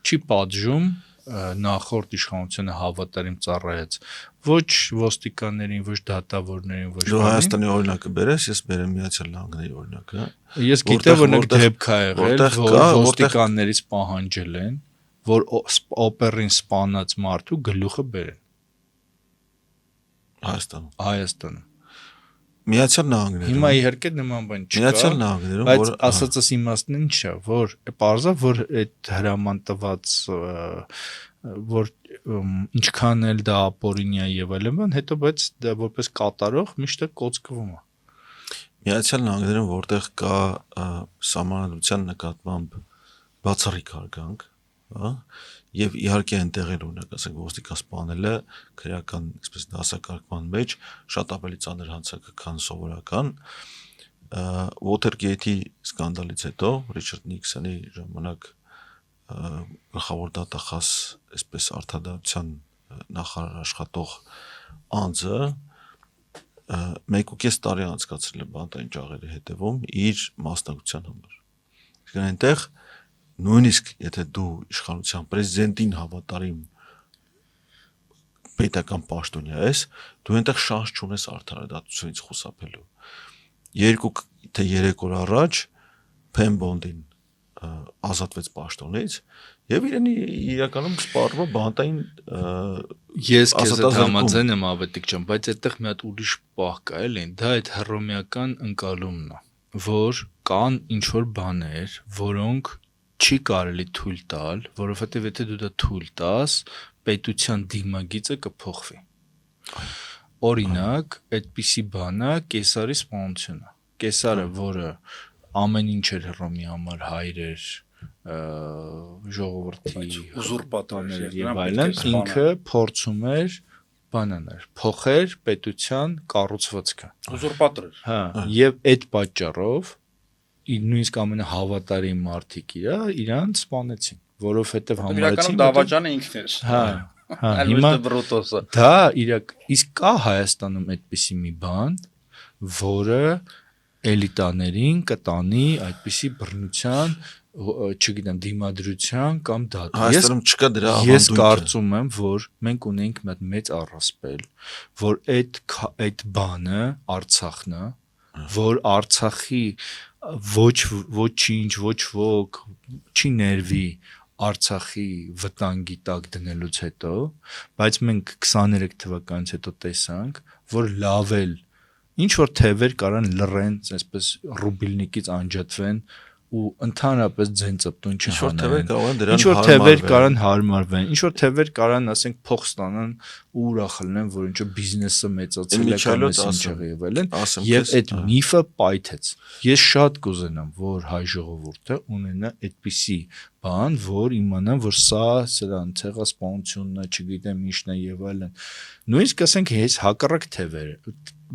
չի պատժում նախորդ իշխանությունը հավատարիմ ծառայեց ոչ ոստիկաններին, ոչ դատավորներին, ոչ Դու Հայաստանի օրինակը բերես, ես բերեմ Միացյալ Նահանգների օրինակը։ Ես գիտեմ, որ նույն դեպք է եղել, որ ոստիկաններից պահանջել են, որ օպերին սպանած մարդու գլուխը բերեն։ Հայաստանում։ Միացյալ Նահանգներում։ Հիմա իհարկե նման բան չկա։ Միացյալ Նահանգներում, բայց ասածս իմաստն ինչ է, որ պարզա որ այդ հրաման տված որ ինչքան էլ դա ապօրինյա եւ այլն, հետո բայց դա որպես կատարող միշտ է կոծկվում է։ Միացյալ Նահանգներում որտեղ կա սահմանադրության նկատմամբ բացառիկ հարգանք, հա, եւ իհարկե այնտեղ էլ ունենք, ասենք ոստիկան սպանելը քրեական, այսպես դասակարգման մեջ շատ ավելի ծանր հանցանք է, քան սովորական։ Watergate-ի սկանդալից հետո Ռիչարդ Նիքսոնի ժամանակ գլխավոր դատախազ, այսպես արտադատության նախարար աշխատող անձը 1.5 տարի անցկացրել է բանտային ճաղերի հետևում իր մասնակցության համար։ Իսկ այնտեղ նույնիսկ եթե դու իշխանության պրեզիդենտին հավատարիմ պետական պաշտոնյա ես, դու այնտեղ շանս չունես արդարադատությունից խուսափելու։ 2 թե 3 օր առաջ Փեմբոնդին ազատվեց պաշտոնից եւ իրեն իրականում սպառվում է բանտային ես քեզ համաձայն եմ ավետիք ջան, բայց այդտեղ մի հատ ուրիշ պահ կա էլի, դա այդ հռոմեական ընկալումն է, որ կան ինչ որ բաներ, որոնք չի կարելի թույլ տալ, որովհետև եթե դու դա թույլ տաս, պետության դիմագիծը կփոխվի։ Օրինակ, այդպիսի բանը Կեսարի սպանությունը։ Կեսարը, որը ամեն ինչ էր Հռոմի համար հայր էր, ժողովրդի ուզուրպատորներ եւ այլն, ինքը փորձում էր բանաներ, փոխեր պետության կառուցվածքը։ Ուզուրպատոր էր։ Հա, եւ այդ պատճառով նույնիսկ ամենահավատարիմ մարդիկ իրանց սպանեցին, որովհետև համարեցին դավաճանը ինքն էր։ Հա, հիմա բրոտոսը։ Դա իսկ կա Հայաստանում այդպիսի մի բան, որը էլիտաներին կտանի այդպիսի բռնության, չգիտեմ, դիմադրության կամ դատի։ Հայաստանում չկա դրա ավանդույթը։ Ես կարծում եմ, որ մենք ունենք մեծ առասպել, որ այդ բանը Արցախն է, որ Արցախի ոչինչ, ոչ ոք չի ներվի Արցախի վտանգի տակ դնելուց հետո, բայց մենք 23 թվականից հետո տեսանք, որ լավ էլ ինչ որ թևեր կարան լռեն, այսպես ռուբիլնիկից անջատվեն ու ընդհանրապես ձեն ծպտուն չհանեն։ Ինչ որ թևեր կարան հարմարվեն, ինչ որ թևեր կարան, ասենք, փող ստանան ու ուրախ լինեն, որ ինչ որ բիզնեսը մեծացել է կամ ինչեղի եւ այլն, եւ այդ միֆը պայթեց։ Ես շատ կուզենամ, որ հայ ժողովուրդը ունենա այդպիսի բան, որ իմանան, որ սա ցեղասպանությունն է, չգիտեմ ինչն է եւ այլն։ Նույնիսկ ասենք հակառակ թևերը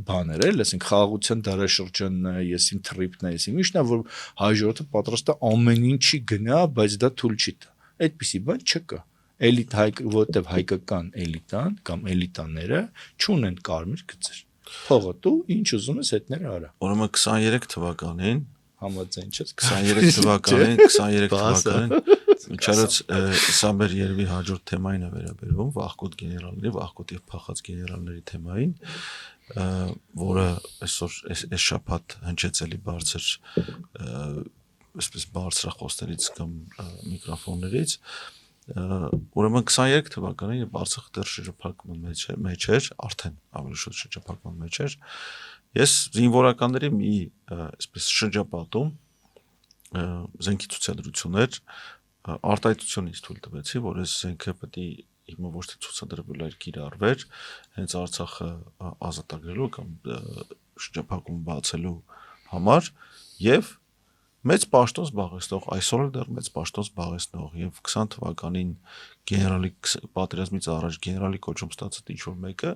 բաներ էլ, ասենք խաղաղության դարաշրջանն է, եսին թրիպն է, եսին միշտ նա որ հայ ժողովուրդը պատրաստ է ամեն ինչի գնա, բայց դա թույլ չի տա։ Այդպիսի բան չկա։ Էլիտ որտեվ հայկական էլիտան կամ էլիտաները չունեն կարմիր գծեր։ Փողը դու ինչ ուզում ես հետները արա։ Ուրեմն 23 թվականին Համաձայն չես 23 թվականին Միջալոց սա մեր երևի հաջորդ թեմային է վերաբերվում վախկոտ գեներալների, վախկոտ եւ փախած գեներալների թեմային, որը այսօր այս շաբաթ հնչեցելի բարձր այսպես բարձրախոսներից կամ միկրոֆոններից ուրեմն 23 թվականին երբ Արցախը դեռ շրջափակման մեջ էր, արդեն ավելի շուտ շրջափակման մեջ էր, ես զինվորականների մի այսպես շրջապատում զենքի ցուցադրություններ արտահայտությունից թույլ տվեցի, որ այս զենքը պետք է հիմա ոչ թե ցուցադրվել էր կիրառվեր, հենց Արցախը ազատագրելու կամ շրջափակում բացելու համար եւ մեծ պաշտոն զբաղեցնող, այսօր էլ դեռ մեծ պաշտոն զբաղեցնող եւ 20 թվականին գեներալի պատերազմից առաջ գեներալի կոչում ստացած ինչ-որ մեկը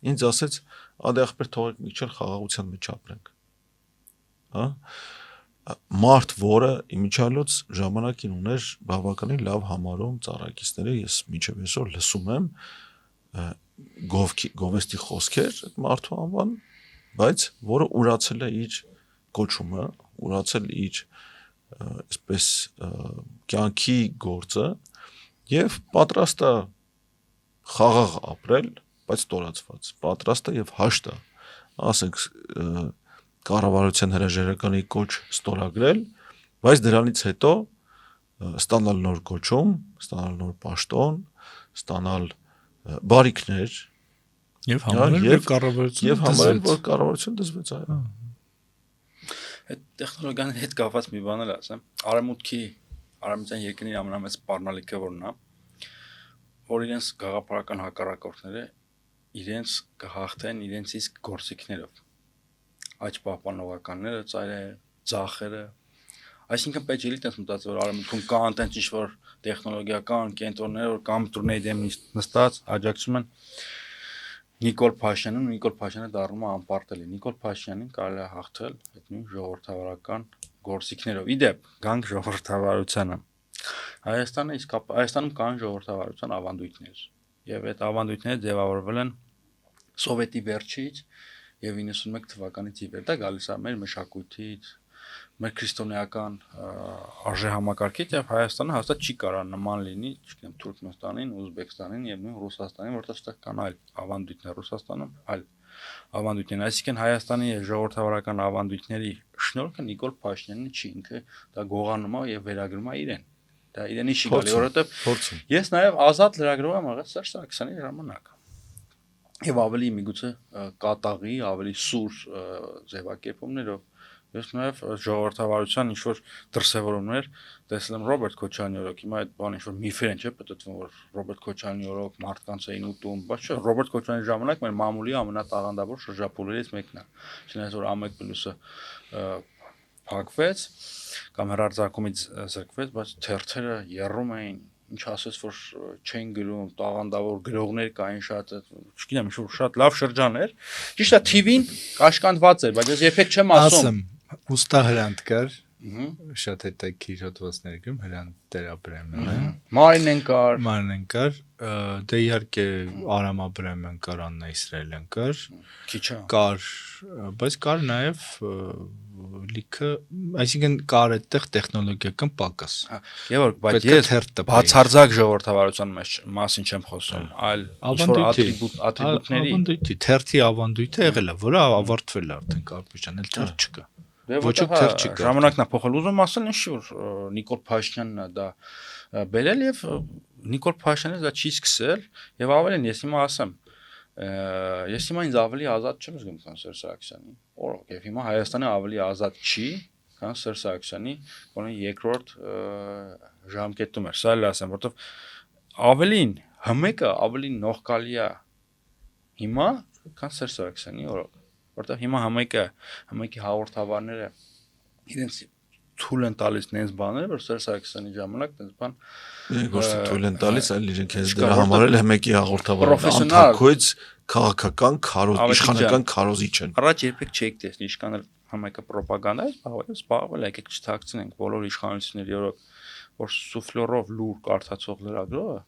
ինձ ասեց, «Ադե ախպեր թողեք միջել խաղաղության մեջ ապրենք»։ Հա? Մարդ, որը իմիջիալոց ժամանակին ուներ բավականին լավ համարում ծառայակիցները, ես մինչև այսօր լսում եմ գովեստի խոսքեր, այդ մարդու անվան, բայց որը ուրացել է իր կոչումը, ուրացել իր այսպես կյանքի գործը եւ պատրաստ է խաղաղ ապրել, բայց ստորացված, պատրաստ է եւ հաշտ է, ասենք կառավարության հրաժարականի կոչ ստորագրել, բայց դրանից հետո ստանալ նոր կոչում, ստանալ նոր պաշտոն, ստանալ բարիքներ եւ համարել որ կառավարությունը դզվեց, այո։ Այդ տեխնոլոգիաների հետ կապված մի բան էլ ասեմ, արևմտյան երկրների ամենամեծ սպառնալիքը որն է, որ իրենց գաղափարական հակառակորդները իրենց կհաղթեն իրենց իսկ գործիքներով, աճ պահպանողականները, ծախերը, այսինքն պետք է տենց մտածել, որ արևմուտքում կան տենց ինչ-որ տեխնոլոգիական կենտրոններ, որ կոմպյուտերների դեմ նստած աջակցում են Նիկոլ Փաշինյանին, ու Նիկոլ Փաշինյանը դառնում է անպարտելի։ Նիկոլ Փաշինյանին կարելի է հաղթել այդ նույն ժողովրդավարական գործիքներով։ Իդեպ, գանք ժողովրդավարությանը։ Հայաստանում կան ժողովրդավարության ավանդույթներ, եւ այդ ավանդույթները ձևավորվել են սովետի վերջից եւ 91 թվականից ի վեր։ Դա գալիս է մեր մշակույթից, մեր քրիստոնեական արժեհամակարգից եւ Հայաստանը հաստատ չի կարող նման լինի, չգիտեմ, Թուրքմենստանին, Ուզբեկստանին եւ նույն Ռուսաստանին, որտեղ ստեղ կան այլ ավանդույթներ, Ռուսաստանում այլ ավանդույթներ, այսինքն Հայաստանի ժողովրդավարական ավանդույթների շնորհքը Նիկոլ Փաշինյանը չի, ինքը դա գողանում է եւ վերագրում է իրեն։ Դա իրենի չի գալի, որովհետեւ ես նաեւ ազատ լրագրող եմ եղել Սերժ Սարգսյանի ժամանակ։ Եվ ավելի միգուցե կատաղի, ավելի սուր ձևակերպումներով ես նաև ժողովրդավարության ինչ-որ դրսևորումներ տեսել եմ Ռոբերտ Քոչարյանի օրոք, հիմա այդ բան ինչ-որ միֆեր են, չէ՞, պատտվում, որ Ռոբերտ Քոչարյանի օրոք մարդկանց էին ուտում, բայց չէ, Ռոբերտ Քոչարյանի ժամանակ մեր մամուլի ամենատաղանդավոր շրջափուլերից մեկն է։ Չնայած որ Ամեկ Պլյուսը փակվեց կամ հեռարձակումից զրկվեց, բայց թերթերը եռում էին, ինչ ասես որ չեն գրում, տաղանդավոր գրողներ կային շատ, չգիտեմ, ինչ-որ շատ լավ շրջան էր։ Ճիշտ է, TV-ն կաշկանդված էր, բայց ես երբեք չեմ ասում Ուստա Հրանտ կար, շատ հետաքրքիր հոդվածներ գրում, Հրանտ Տեր-Աբրահամյանը, Մարինեն կար, դե իհարկե Արամ Աբրահամյան կար, Աննա Իսրայելյան կար, կար, բայց կար նաև լիքը, այսինքն կար այդտեղ տեխնոլոգիական պակաս։ Եվ բայց ես բացարձակ ժողովրդավարության մասին չեմ խոսում, այլ ինչ-որ ատրիբուտների, թերթի ավանդույթը եղել է, որը ավարտվել է արդեն Կարպեշյան, էլ թերթ չկա։ Ոչ ժամանակն է փոխել, ուզում ասել ինչ որ Նիկոլ Փաշինյանն է դա բերել եւ Նիկոլ Փաշինյանը դա չի սկսել եւ ավելին ես հիմա ասեմ ես հիմա ինձ ավելի ազատ չեմ զգում քան Սերժ Սարգսյանի օրոք եւ հիմա Հայաստանը ավելի ազատ չի քան Սերժ Սարգսյանի գոնե երկրորդ ժամկետում էր սա էլ ասեմ որովհետեւ ավելին հմեկը ավելի նողկալի է հիմա քան Սերժ Սարգսյանի օրոք որտեղ հիմա հմեկի հաղորդավարները իրենց թույլ են տալիս նենց բաներ, որ Սերժ Սարգսյանի ժամանակ նենց բան Գոստը թույլ են տալիս, այլ իրենք հենց Չկա, դրա համար էլ մեկի հաղորդավար պրոֆեսիոնալ, անթակոյց քաղաքական քարոզ, Ավետիքյան, իշխանական քարոզիչ են։ առաջ երբեք չէիք տեսնի իշխանը համայնքը ռոպագանդա է զբաղվել, եկեք չթաքցնենք բոլոր իշխանությունների օրոք, որ սուֆլորով լուր կարդացող լրագրողը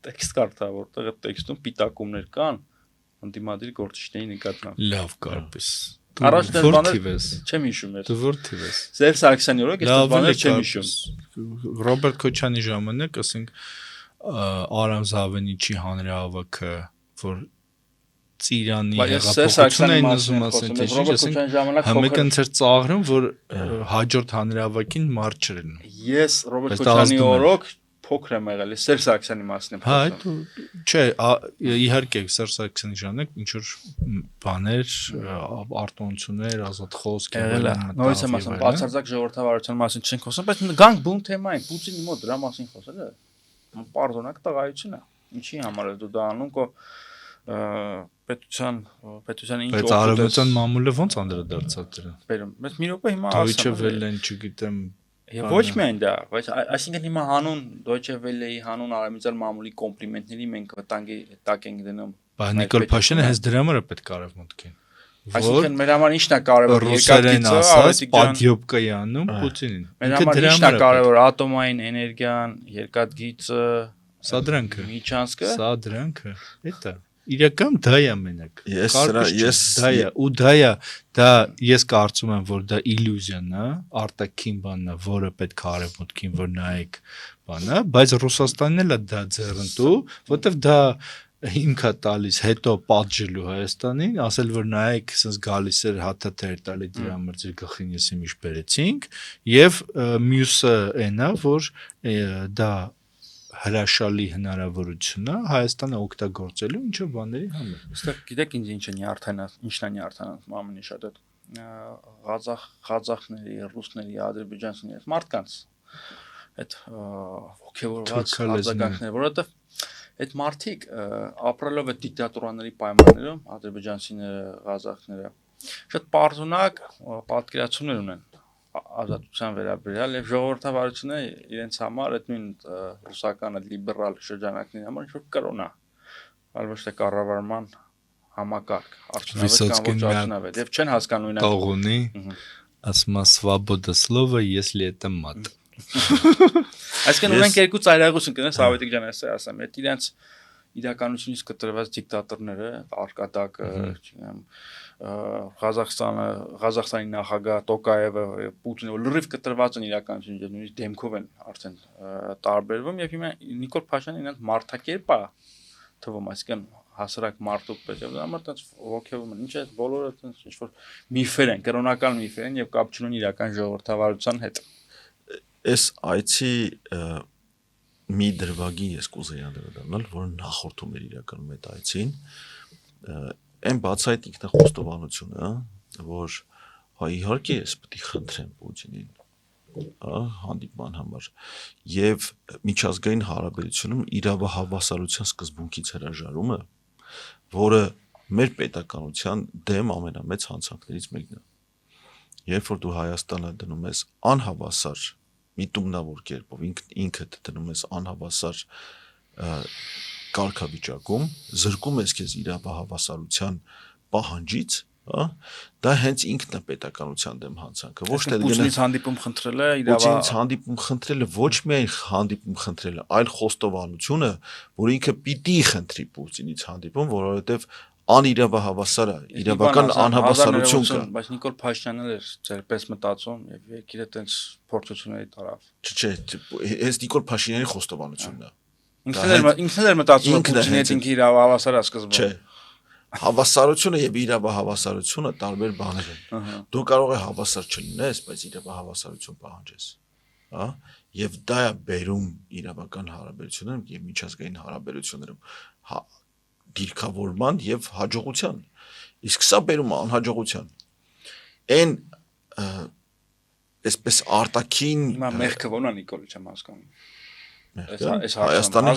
տեքստ կարդա, որտեղ այդ տեքստում պիտակումներ կան ընդդիմադիր գործիչների նկատմամբ։ Լավ կարպես։ Առաջ դες բաներ Որթիվես։ չեմ հիշում ես։ Դու որթիվես։ Սերժ Սարգսյանի օրոք այս բաները չեմ հիշում։ Ռոբերտ Քոչյանի ժամանակ, ասենք, Արամ Զավենիչի հանրահավաքը, որ Ծիրանի հեղափոխությունը այն ուզում ասեն, թե ինչ, ասենք, համեկան ծեր ծաղրում, որ հաջորդ հանրահավաքին մարշեր են։ Ես Ռոբերտ Քոչյանի օրոք փոքր եմ եղել, Սերժ Սարգսյանի մասին եմ Հա, խոսում։ չէ, իհարկե Սերժ Սարգսյանի ժամանակ ինչ որ բաներ, արտոնություններ, ազատ խոսք եղել է։ Նորից եմ ասում, բացարձակ ժողովրդավարության մասին չենք խոսում, բայց գանք բուն թեմային, Պուտինի մոտ դրա մասին խոսել է։ Պարզոնակ տղայություն է։ Ինչի համար է դու դա անում, կո պետության ինչ Բայց արևմտյան մամուլը ոնց անդրադարձավ դրան։ բերում։ Բայց մի րոպե հիմա Deutsche ասեմ։ Welle-ն, չգիտեմ, Եվ ոչ միայն դա, բայց այսինքն հիմա հանուն Deutsche Welle-ի հանուն արևմտյան մամուլի կոմպլիմենտների մենք վտանգի տակ ենք դնում։ բայց Նիկոլ Փաշինյանը հենց դրա համար է պետք արևմուտքին։ Այսինքն մեր համար ի՞նչն է կարևոր Ռուսերեն ասած պատյոպկայի անում Պուտինին։ Մեր համար ի՞նչն է կարևոր ատոմային էներգիան, երկաթգիծը, Սա դրանքը։ Միչանսկը։ Սա դրանքը։ Էտա։ Իրական դա է մենակ։ Ես դա է, ու դա է, դա ես կարծում եմ, որ դա իլյուզիան է, արտաքին բանն է, որը պետք է արևմուտքին որ նայեք բանը, բայց Ռուսաստանն էլ է դա ձեռնտու, որտեվ դա հիմք է տալիս հետո պատժելու Հայաստանին, ասել որ նայեք, ասես գալիս էր հաթաթեր տալի դրա համար ձեր գլխին ես իմիշ բերեցինք, եւ մյուսը այնա, որ դա հրաշալի հնարավորություն է Հայաստանը օգտագործելու ինչ-որ բաների համար։ Այստեղ գիտեք ինչն է նյարդայնացում ամենի շատ այդ ղազախների, ռուսների, ադրբեջանցիների մարդկանց այդ ոգևորված արձագանքները, որովհետև այդ մարդիկ ապրելով այդ դիկտատուրաների պայմաններում ադրբեջանցիները, ղազախները շատ պարզունակ պատկերացումներ ունեն ազատության վերաբերյալ եւ ժողովրդավարությունը իրենց համար այդ նույն ռուսական լիբերալ շրջանակների համար ինչ-որ կրոնա, այլ ոչ թե կառավարման համակարգ, արդյունավետ եւ չեն հասկանում ինքն Տողունի ասում է «Свобода слова, если это мат»։ Այսինքն ունենք երկու ծայրահեղություն կնես Ավետիք ջան, ասեմ, այդ իրենց իրականությունից կտրված դիկտատորները, Արկադակը, չգիտեմ, Ղազախստանի նախագահ Տոկաևը, Պուտինը լրիվ կտրված են իրականությունից, նույնիսկ դեմքով են արդեն տարբերվում եւ հիմա Նիկոլ Փաշինյանը իրենց մարդակերպ է թվում, այսինքն հասարակ մարդու պես եւ դա համար տենց ոգևորում են, ինչ է բոլորը տենց ինչ որ միֆեր են, կրոնական միֆեր են եւ կապ չունեն իրական ժողովրդավարության հետ։ Այս այցի մի դրվագի ես կուզեի անդրադառնալ, որ նախորդում էր իրականում այդ այցին, այն բացայտ ինքնախոստովանությունը, որ հա իհարկե ես պետք է խնդրեմ Պուտինին, հանդիպման համար, եւ միջազգային հարաբերությունում իրավահավասարության սկզբունքից հրաժարումը, որը մեր պետականության դեմ ամենամեծ հանցանքներից մեկն է։ Երբ որ դու Հայաստանը դնում ես անհավասար միտումնավոր կերպով ինքդ դնում ես անհավասար կարգավիճակում, զրկում ես քեզ իրավահավասարության պահանջից, դա հենց ինքն է պետականության դեմ հանցանքը, ոչ թե Պուտինից հանդիպում խնդրելը, Պուտինից հանդիպում խնդրելը ոչ միայն հանդիպում խնդրելը, այլ խոստովանությունը, որ ինքը պիտի խնդրի Պուտինից հանդիպում, որովհետև անիրավահավասար է, իրավական անհավասարություն կա։ Բայց Նիկոլ Փաշինյանն էր ձերպես մտածում եւ եկիր այդպես փորձությունների տարավ։ Չէ, այս Նիկոլ Փաշինյանի խոստովանությունն է։ Ինքն էլ մտածում է Պուտինի հետ ինքը իրավահավասար է սկզբում։ Չէ։ Հավասարությունը եւ իրավահավասարությունը տարբեր բաներ են։ Դու կարող ես հավասար չլինես, բայց իրավահավասարություն պահանջես, հա? Եվ դա է բերում իրավական հարաբերություններում եւ միջազգային հարաբերություններում դիրքավորման եւ հաջողության։ Իսկ սա բերում է անհաջողության։ Այն այսպես արտաքին մեղքը ո՞րն է Նիկոլի չեմ հասկանում։ Հայաստանի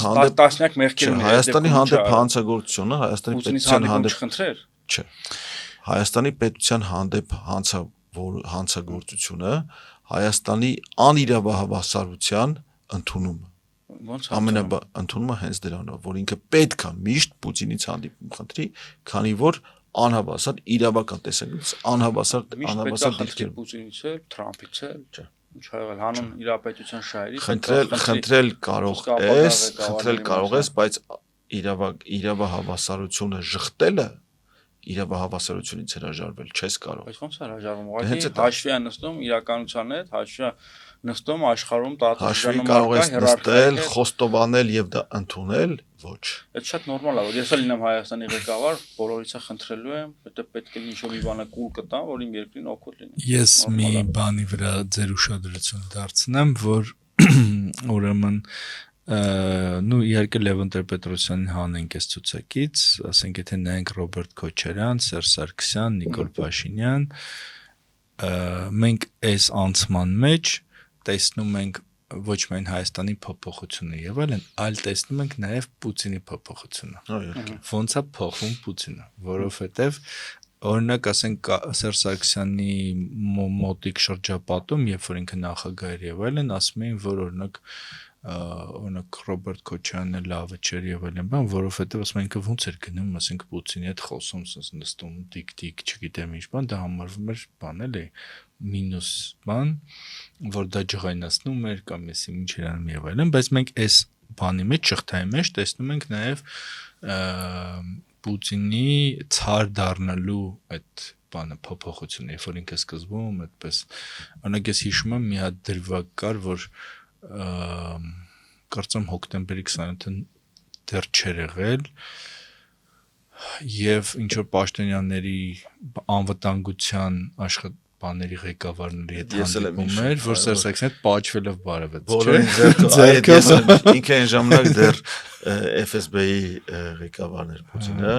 հանդեպ հանցագործությունը, Հայաստանի պետության հանդեպ խնդրեր։ Չէ։ Հայաստանի պետության հանդեպ որ հանցագործությունը Հայաստանի անիրավահավասարության ընդունումը ընդունումը հենց դրանով, որ ինքը պետք է միշտ Պուտինից հանդիպում խնդրի, քանի որ անհավասար իրավական տեսանկյունից անհավասար դիրքեր Պուտինից է, Թրամփից է, ինչ եղել հանուն իրապետության շահերի խնդրել կարող ես, բայց իրավահավասարությունը ժխտելը իրավահավասարությունից հրաժարվել չես կարող։ Բայց ո՞նց է հրաժարվում։ Ուղղակի հաշվի է նստում իրականության հետ, հաշվի է նստում աշխարհում տարածաշրջանում կարող ես նստել, խոստովանել եւ դա ընդունել, ոչ։ Այդ շատ նորմալ է, որ ես էլ լինեմ Հայաստանի ղեկավար, բոլորիցը խնդրելու եմ, հետո պետք է ինչ-որ մի բանը կուլ կտամ, որ իմ երկրին օգուտ լինի։ Ես մի բանի վրա ձեր ուշադրություն դարձնեմ, որ ուրեմն իհարկե Լևոն Տեր-Պետրոսյանին հանենք այս ցուցակից, ասենք եթե նայենք Ռոբերտ Քոչարյան, Սերժ Սարգսյան, Նիկոլ Փաշինյան, մենք այս անցման մեջ տեսնում ենք ոչ միայն Հայաստանի փոփոխությունը եւ այլն, այլ տեսնում ենք նաեւ Պուտինի փոփոխությունը։ Ոնց է փոխվում Պուտինը, որովհետեւ օրինակ ասենք Սերժ Սարգսյանի մոտիկ շրջապատում, երբ որ ինքը նախագահ էր եւ այլն, ասում էին, որ օրինակ Ռոբերտ Քոչարյանը լավը չէր եւ այլն, բան, որովհետեւ ասում են ինքը ոնց էր գնում, ասենք Պուտինի հետ խոսում, նստում, դիկ, չգիտեմ ինչ բան, դա համարվում էր բան էլի մինուս բան, որ դա ջղայնացնում էր կամ էսի ինչ էր անում եւ այլն, բայց մենք այս բանի մեջ շղթայի մեջ տեսնում ենք նաեւ Պուտինի ցար դառնալու այդ բանը փոփոխությունը, երբ որ ինքը սկզբում այդպես օրինակ ես հիշում եմ մի հատ դրվագ կար, որ կարծեմ հոկտեմբերի 27-ին դեռ չէր եղել եւ ինչ որ պաշտոնյաների անվտանգության բաների ղեկավարների հետ հանդիպում էր, որ Սերժ Սարգսյանը հետ պատճվելով բարևեց, չէ՞։ Ինքը այն ժամանակ դեռ FSB-ի ղեկավարն էր Պուտինը,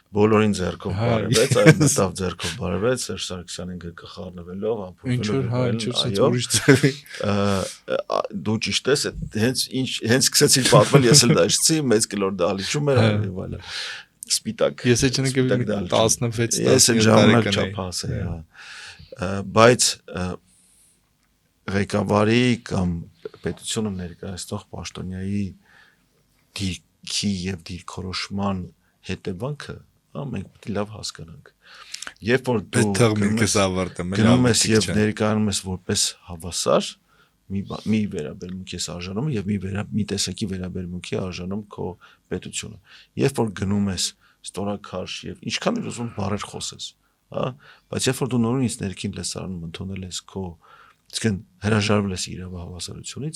բոլորին ձեռքով բարևեց, այդ մտավ ձեռքով բարևեց, Սերժ Սարգսյանին գլխառնվելով, դու ճիշտ ես, հենց սկսեցի պատմել, ես էլ դաշտի, մեծ կլոր դահլիճում էր եւ այլն։ Սպիտակ։ Ես էլ չնկատի 16 ես էլ ժամանակ չափահաս էի, հա։ Բայց ղեկավարի կամ պետությունը ներկայացնող պաշտոնյայի դիրքի եւ դիրքորոշման հետևանքը, մենք պետք է լավ հասկանանք։ Երբ որ դու գնում ես եւ ներկայանում ես որպես հավասար, մի վերաբերմունքի ես արժանում եւ մի տեսակի վերաբերմունքի արժանում քո պետությունը։ Երբ որ գնում ես ստորակարշ եւ ինչքան էլ ուզում բառեր խոսես, հա, բայց երբ որ դու նորից ներքին լեսարանում ընդունել ես քո, իսկն հրաժարվել ես իրավահավասարությունից,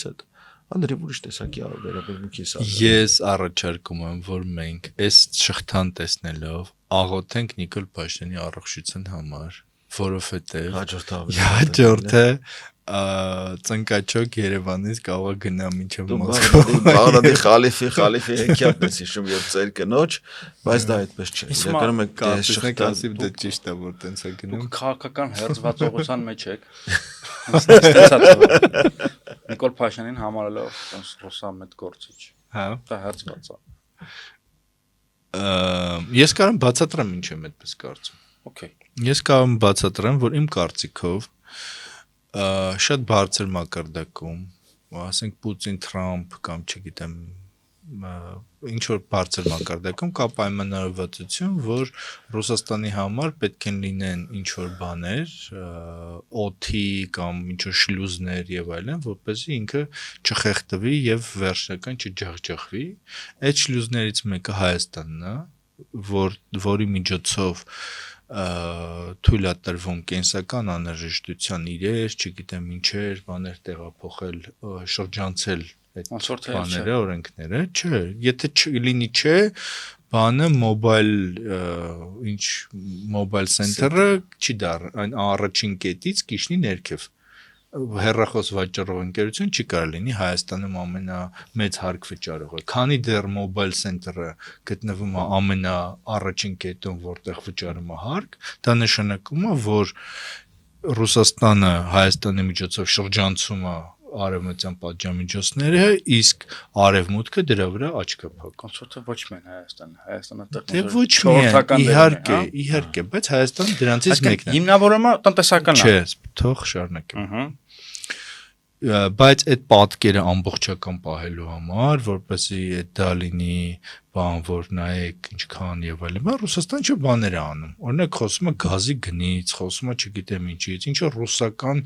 անդրի ուրիշ տեսակի վերաբերմունքի ես արժանում։ Ես առաջարկում եմ, որ մենք այս շղթան տեսնելով աղոթենք Նիկոլ Փաշինյանի առողջության համար, որովհետեւ հաջորդը ծնկաչոք Երևանից կարող է գնա մինչև Մոսկվա։ Բաղդադի խալիֆի հեքիաթն ես հիշում եւ ծեր կնոջ, բայց դա այդպես չէ։ Իրականում մենք շղթասի դա ճիշտ է, որ տենց է գնում։ Դուք քաղաքական հերձվածողության մեջ եք։ Նիկոլ Փաշինյանին համարելով ռուսամետ գործիչ։ Հա։ Դա հերձված է։ Ես կարող եմ բացատրեմ ինչ եմ այդպես կարծում։ Okay։ Ես կարող եմ բացատրեմ, որ իմ կարծիքով շատ բարձր մակարդակում, ասենք Պուտին, Թրամփ կամ չգիտեմ ինչ որ բարձր մակարդակում կա պայմանավորվածություն, որ Ռուսաստանի համար պետք են լինեն ինչ որ բաներ, օդի կամ ինչ որ շլյուզներ եւ այլն, որպեսզի ինքը չխեղդվի եւ վերջնական չջախջախվի։ Այդ շլյուզներից մեկը Հայաստանն է, որի միջոցով թույլ է տրվում կենսական անհրաժեշտության իրեր, չգիտեմ ինչեր, բաներ տեղափոխել, շրջանցել այդ բաները, օրենքները, չէ, եթե լինի չէ, բանը մոբայլ սենթերը չի դառ, այն առաջին կետից կիշնի ներքև։ Հեռախոս վաճառող ընկերություն չի կարող լինի Հայաստանում ամենամեծ հարկ վճարողը։ Քանի դեռ մոբայլ սենթերը գտնվում է ամենաառաջին կետում, որտեղ վճարում է հարկ, դա նշանակում է, որ Ռուսաստանը Հայաստանի միջոցով շրջանցում է արևմտյան պատժամիջոցները, իսկ արևմուտքը դրա վրա աչք է փակում։ Կոնսորտը ոչ միայն Հայաստանը Դե ոչ միայն, իհարկե, բայց Հայաստանը դրանցից մեկն է։ Հիմնավորումը տնտեսականն է։ Չէ, թող շարունակեմ։ Բայց այդ պատկերը ամբողջական պահելու համար, որպեսզի այդ դա լինի բան, որ նայեք ինչքան եւ այլն, Ռուսաստանը ինչ բաներ է անում։ Օրինակ խոսում է գազի գնից, խոսում է չգիտեմ ինչից, ինչ որ ռուսական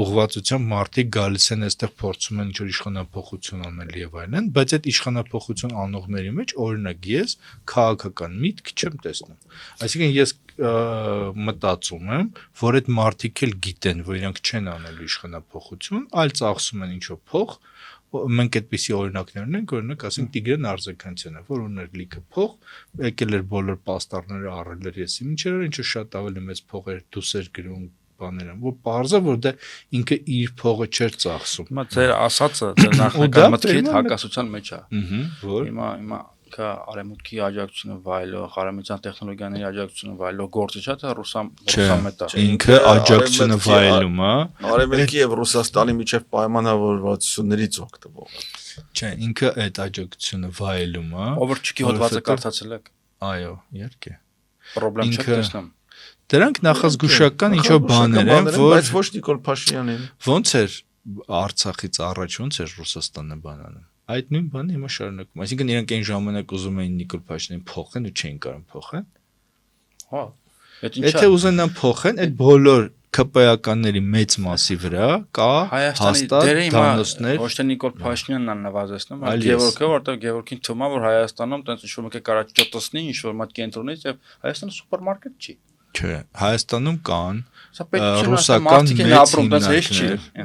ուղղվածությամբ մարդիկ գալիս են այստեղ փորձում են ինչ որ իշխանապողություն անել եւ այլն, բայց այդ իշխանապողություն անողների մեջ օրինակ ես քաղաքական միտք չեմ տեսնում։ Այսինքն ես մտածում եմ, որ այդ մարդիկ էլ գիտեն, որ իրանք չեն անելու իշխանապողություն, այլ ծախսում են ինչ-որ փող, մենք այդպիսի օրինակներ ունենք, օրինակ ասենք Տիգրան Արզականցյանը, որ ուներ լիքը փող, եկել էր բոլոր պաստառները առել էր եսի, ինչեր ինչ շատ ավելի մեծ փողեր դուսեր գրում բաներ են, որ բարձր որ դա ինքը իր փողը չէր ծախսում։ Հիմա ձեր ասածը ձեր նախնական մտքից հակասության մեջ է։ Որ Հիմա արևմուտքի աջակցությունը վայելող, արևմտյան տեխնոլոգիաների աջակցությունը վայելող գործը չէ, թե ռուսամետ է։ Ինքը աջակցությունը վայելում է։ Արևելքի եւ Ռուսաստանի միջև պայմանավորվածություններից օգտվող։ Չէ, ինքը այդ աջակցությունը վայելում է։ Օվերչիկի հոդվածը կարդացել եք։ Այո, իհարկե։ Պրոբլեմ չեք տեսնում։ Դրանք նախազգուշական ինչ-որ բաներ են, որ բայց ոչ Նիկոլ Փաշինյանին։ ոնց էր Արցախից առաջ ոնց էր Ռուսաստանը բանանում։ Այդ նույն բանը հիմա շարունակում։ Այսինքն իրանք այն ժամանակ ուզում էին Նիկոլ Փաշինյանին փոխեն ու չէին կարող փոխեն։ Հա։ Եթե ուզենան փոխեն, այդ բոլոր ԿՊ-ականների մեծ մասի վրա կա հաստատ դանոսներ։ Ոչ թե Նիկոլ Փաշինյանն է նվազեցնում, այլ Գևորգը, որտեղ Գևորգին թվում է, որ Հայաստանում տենց ինչ-որ մեկը կարա ճտսնի, ինչ-որ մատ կենտրոնից եւ Հայաստանը սուպերմարկետ չի։ Չէ, Հայաստանում կան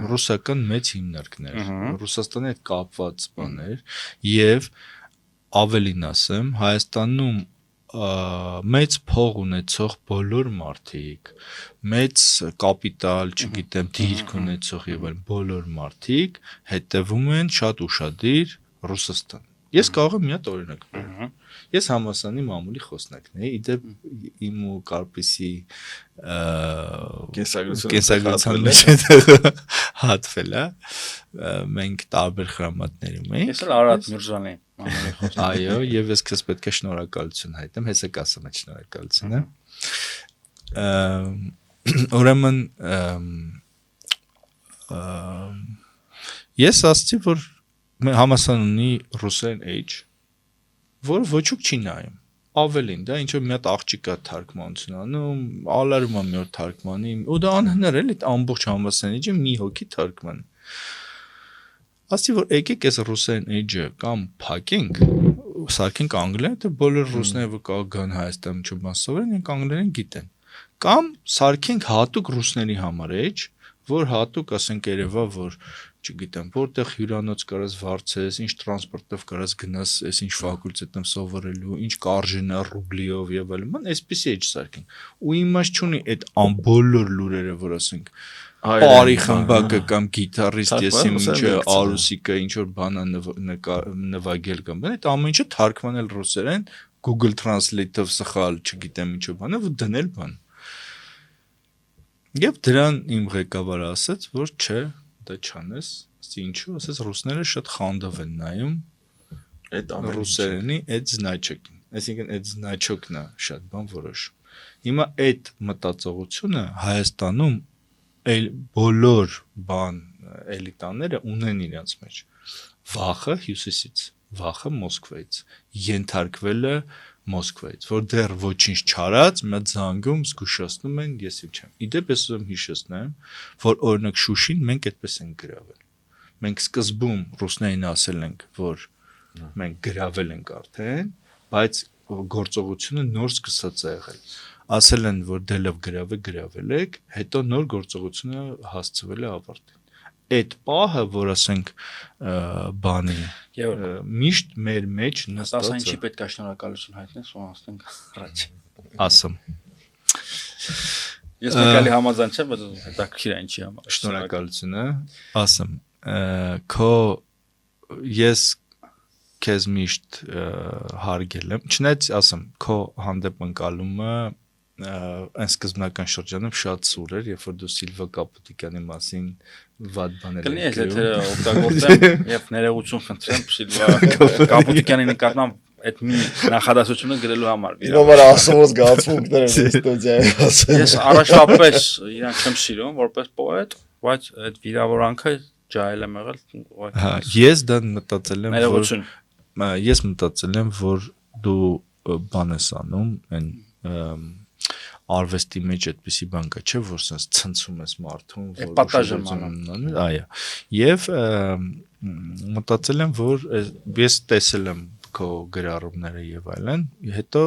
ռուսական մեծ հիմնարկներ, Ռուսաստանի հետ կապված բաներ եւ ավելին ասեմ, Հայաստանում մեծ փող ունեցող բոլոր մարդիկ, մեծ կապիտալ, չգիտեմ, դիրք ունեցող եւ այլ բոլոր մարդիկ հետևում են շատ ուշադիր Ռուսաստան։ Ես կարող եմ մի հատ օրինակ բերեմ։ Ես համասանի մամուլի խոսնակն էի, իդեպ իմ ու Կարպիսի կենսագրության մեջ հատվել է, մենք տարբեր խրամատներում էինք։ Ես էլ Արարատ Միրզյանի մամուլի խոսնակ։ Այո, եւ ես քեզ պետք է շնորհակալություն հայտնեմ, հեսա կասեմ այդ շնորհակալությունը։ Ուրեմն ես ասացի, որ համասան ունի ռուսերեն H, որ ոչ ոք չի նայում։ Ավելին, դա ինչ որ մի հատ աղջիկա թարգմանություն անում, ալարում է մի օր թարգմանի, ու դա անհնար է, այդ ամբողջ համասանիչը մի հոգի թարգմանի։ Ասի որ եկեք այս ռուսերեն H-ը կամ փակենք, սարքենք անգլերեն, թե բոլոր ռուսները որ կգան Հայաստան ինչ բան սովորեն, իրենք անգլերեն գիտեն։ Կամ սարքենք հատուկ ռուսների համար H, որ հատուկ ասենք երևա, որ չգիտեմ, որտեղ հյուրանոց կարաս վարձես, ինչ տրանսպորտով կարաս գնաս, այս ինչ ֆակուլտետում սովորելու, ինչ կարժենա ռուբլիով եւ այլն, այսպեսի H սարքենք։ Ու իմաստ չունի այդ ամբոլոր լուրերը, որ ասենք Պարի խմբակը կամ գիտարիստ եսիմ ինչը Արուսիկը ինչ որ բան նվագել կամ բան, այդ ամեն ինչը թարգմանել ռուսերեն, Google Translate-ով սխալ, չգիտեմ ինչ բանը, ու դնել բան։ Եվ դրան իմ ղեկավարը ասաց, որ չէ, դա չանես, ասի ինչու, ասես ռուսները շատ խանդով են նայում այդ ռուսերենի այդ զնաչոկին, այսինքն այդ զնաչոկն է շատ բան որոշ։ Հիմա այդ մտածողությունը Հայաստանում բոլոր բան էլիտաները ունեն իրենց մեջ։ Վախը հյուսիսից, վախը Մոսկվայից, ենթարկվելը Մոսկվայից, որ դեռ ոչինչ չարած, մի զանգում զգուշացնում են, ես չեմ։ Իդեպ ես ուզում հիշեցնեմ, որ օրինակ Շուշին մենք այդպես ենք գրավել։ Մենք սկզբում ռուսներին ասել ենք, որ մենք գրավել ենք արդեն, բայց գործողությունը նոր սկսած է եղել։ Ասել են, որ դե լավ գրավել եք, հետո նոր գործողությունը հասցվել է ավարտին։ Այդ պահը, որ ասենք բանի միշտ մեր մեջ նստած է։ Ինչի պետք է շնորհակալություն հայտնես ու անցնենք առաջ։ Ասեմ։ Ես մեկալի համաձայն չեմ, բայց հետաքրքիր է ինչի համար։ Շնորհակալությունը, ասեմ, քո ես քեզ միշտ հարգել եմ, չնայած ասեմ, քո հանդեպ ընկալումը այն սկզբնական շրջանում շատ սուր էր, երբ որ դու Սիլվա Կապուտիկյանի մասին վատ բաներ Կլինի այս եթե օգտագործեմ եւ ներողություն խնդրեմ Սիլվա Կապուտիկյանի նկատմամբ այդ մի նախադասությունը գրելու համար։ Իրոք ասում զգացմունքներ են ստուդիայի ասել։ Ես առաջապես իրան չեմ սիրում որպես պոետ, բայց այդ վիրավորանքը ջահել եմ եղել։ Հա, ես դա մտածել եմ, Ներողություն։ ես մտածել եմ, որ դու բան ես անում, այն արվեստի մեջ այդպիսի բան կա, չէ, որ ասես ցնցում ես մարդուն, որ պատաժ եմ անում։ Այո։ Եվ մտածել եմ, որ ես տեսել եմ քո գրառումները եւ այլն, հետո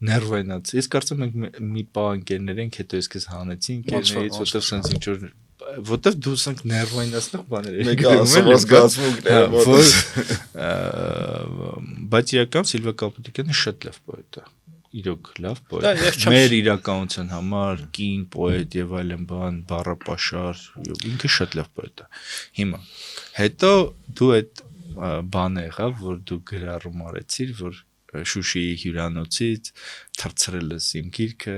ներվայնաց։ Ես կարծում եմ մի պահ ընկերներ ենք, հետո ես քեզ հանեցի ընկերներից, որտեղ sense ինչ որ որտեղ դու ասենք ներվայնացնող բաներ ես։ Մեկը ասում զգացմունքներ, որ բայց իրական Սիլվա Կապուտիկյանը շատ լավ պոետ է։ Իրոք լավ պոետ։ Մեր իրականության համար կին պոետ եւ այլն բան, բառապաշար, ինքը շատ լավ պոետ է։ Հիմա հետո դու այդ բանը եղավ, որ դու գրառում արեցիր, որ Շուշիի հյուրանոցից թրցրել ես իմ գիրքը,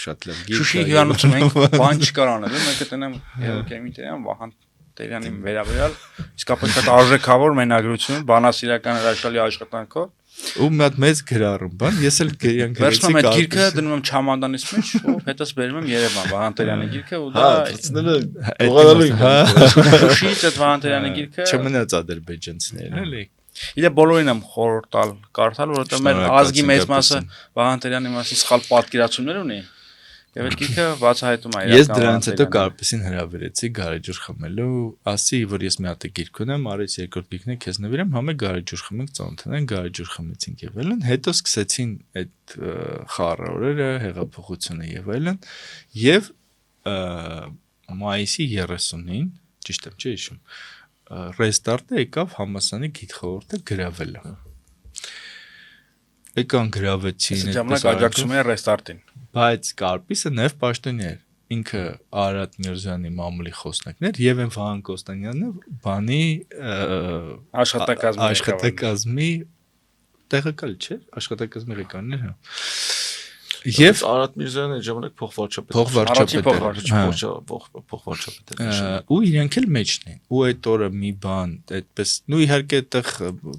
շատ լավ գիրք է։ Շուշիի հյուրանոցում մենք բան չկար անել, մենք այդտեղ Գերմիտերյան Վահան Տերյանի վերաբերյալ իսկապես շատ արժեքավոր մենագրություն, բանասիրական հրաշալի աշխատանքով։ Ու մի հատ մեծ գրառում բան, ես էլ գրյան գրեցի։ Վերցնում եմ այդ գիրքը, դնում եմ չամանտանից մեջ ու հետո բերում եմ Երևան Վահան Տերյանի գիրքը ու դա ցցնելը գողանալու է։ Շուշիից այդ Վահան Տերյանի գիրքը չմնաց ադրբեջանցիներն էլի։ Իդե բոլորին եմ խորհուրդ տալ կարդալ, որովհետեւ մեր ազգի մեծ մասը Վահան Տերյանի մասին սխալ պատկերացումներ ունի։ Եվ այդ գիրքը բացահայտում է իրական։ Ես դրանից հետո Կարպեսին հրավիրեցի գարեջուր խմելու, ասի, որ ես մի հատ գիրք ունեմ, արեց երկրորդ գիրքն է քեզ նվիրեմ, համե գարեջուր խմենք, ծանոթանանք, գարեջուր խմեցինք եւ այլն, հետո սկսեցին այդ խառը օրերը, հեղափոխությունը եւ այլն, եւ մայիսի 30-ին, ճիշտ եմ, չէ՞ հիշում, ռեստարտը եկավ համասանի գիտխորհուրդը գրավելը։ Եկան գրավեցին այդ ժամանակ աջակցում էր ռեստարտին։ Բայց Կարպիսը Նև Պաշտոնյա էր։ Ինքը Արարատ Միրզյանի մամուլի խոսնակն էր եւ այն Վահան Կոստանյանը բանի աշխատակազմի տեղակալ չէ, աշխատակազմի ղեկավարն էր։ Եվ Արարատ Միրզյանը այդ ժամանակ փոխվարչապետ էր։ Ու իրենք էլ մեջն են։ Ու այդ օրը մի բան, այդպես, նու իհարկե այդտեղ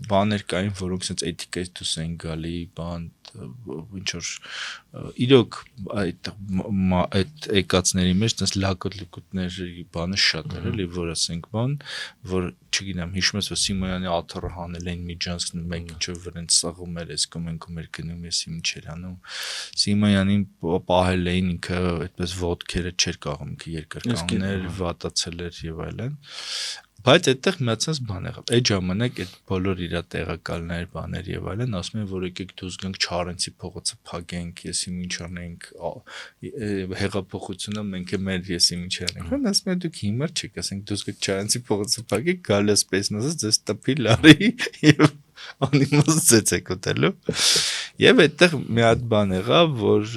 բաներ կային, որոնք sense էթիկայից դուրս են գալի, բան ինչ որ իրոք այդ եկածների մեջ դες լակոտ-լուկուտների բանը շատ էր էլի, որ ասենք բան, որ չգիտեմ, հիշում ես, որ Սիմոնյանի աթոռը հանել էին Միջանցքն մենք ինչով վրան սաղում էր, այսքում ենք մեր գնում ես ինչեր անում։ Սիմոնյանին պահել էին ինքը այդպես ոդքերը չէր կաղում, ինքը երկար կանգներ, վատացել էր եւ այլն։ Բայց այդտեղ միացած բան եղավ։ Այդ ժամանակ այդ բոլոր իր տեղակալներ, բաներ եւ այլն ասում են, որ եկեք դուրս գանք Չարենցի փողոցը փակենք, եսիմ ինչ անենք, հեղափոխությունը մենք է մեր եսիմ ինչ անենք։ Հա ասում են դուք հիմար չեք, ասենք դուրս գաք Չարենցի փողոցը փակեք, գալես պես նոս ձեզ տպի լարի եւ անիմաց ծեցեք ուտելու։ Եվ այդտեղ մի հատ բան եղավ, որ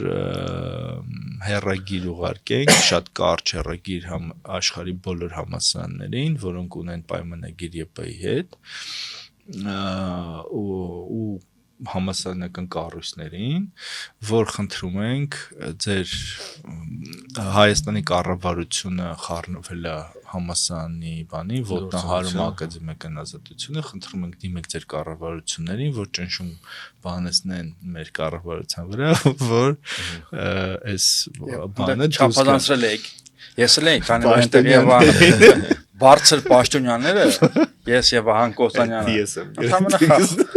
հեռագիր ուղարկենք, շատ կարճ հեռագիր աշխարհի բոլոր համալսարաններին, որոնք ունեն պայմանագիր ԵՊ-ի հետ, ու համալսարանական կառույցներին, որ խնդրում ենք ձեր Հայաստանի կառավարությունը խառնվել է համալսարանի բանի, ոտնահարում ակադեմիական ազատությունը, խնդրում ենք դիմեք ձեր կառավարություններին, որ ճնշում բանեցնեն մեր կառավարության վրա, որ այս բանը չափազանցրել եք։ Ես էլ եմ քանի որ այնտեղ Եվան բարձր պաշտոնյաները, ես եւ Վահան Կոստանյանը։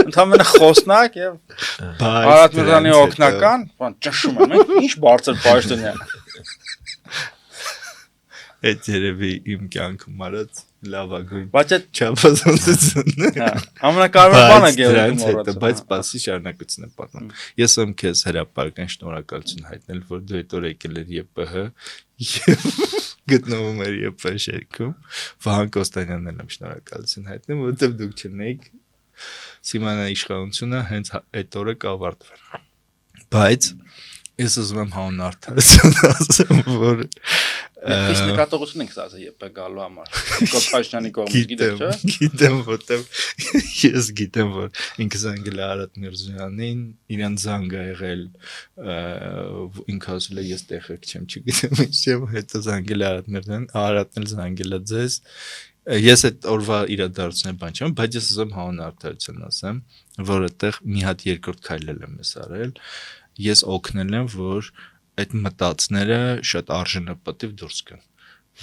Ընդհանրապես խոսնակ եւ Արարատ Միրզյանի օգնական, բան ճշում են, մենք ինչ բարձր պաշտոնյա։ Այդ երևի իմ կյանքում արած լավագույն Բայց այդ չափազանցությունն է։ ամենակարևոր բանը գերում օրացը, բայց սպասի շարունակություն եմ պատմում։ Ես եմ քեզ հրապարական շնորհակալություն հայտնել, որ դու այդ օր եկել ես ԵՊՀ եւ գտնվում էր ԵՊՀ շերքում։ Վահան Կոստանյանն էլ եմ շնորհակալություն հայտնում, որովհետեւ դուք չնեիք Սիմոնյանի իշխանությունը հենց այդ օրը կավարտվեր։ Բայց ես ուզում եմ հանուն արդարություն ասեմ, որ Մենք նկատողություն ենք ասած ԵՊ գալու համար։ Նիկոլ Փաշինյանի կողմից գիտես, չէ՞։ Գիտեմ, որտեվ ես գիտեմ, որ ինքը զանգել է Արարատ Միրզոյանին, իրան զանգ ա եղել, ինքը ասել է ես տեղեկ չեմ, չգիտեմ ինչ եմ, հետո զանգել է Արարատ Միրզոյանին, Արարատն էլ զանգել է ձեզ։ Ես այդ օրվա իրադարձությունները բան չեմ, բայց ես ուզում հանուն արդարության ասեմ, որ այդտեղ մի հատ երկրորդ քայլել եմ ես արել, ես օգնել եմ, որ այդ մտածները շատ արժանապատիվ դուրս գան,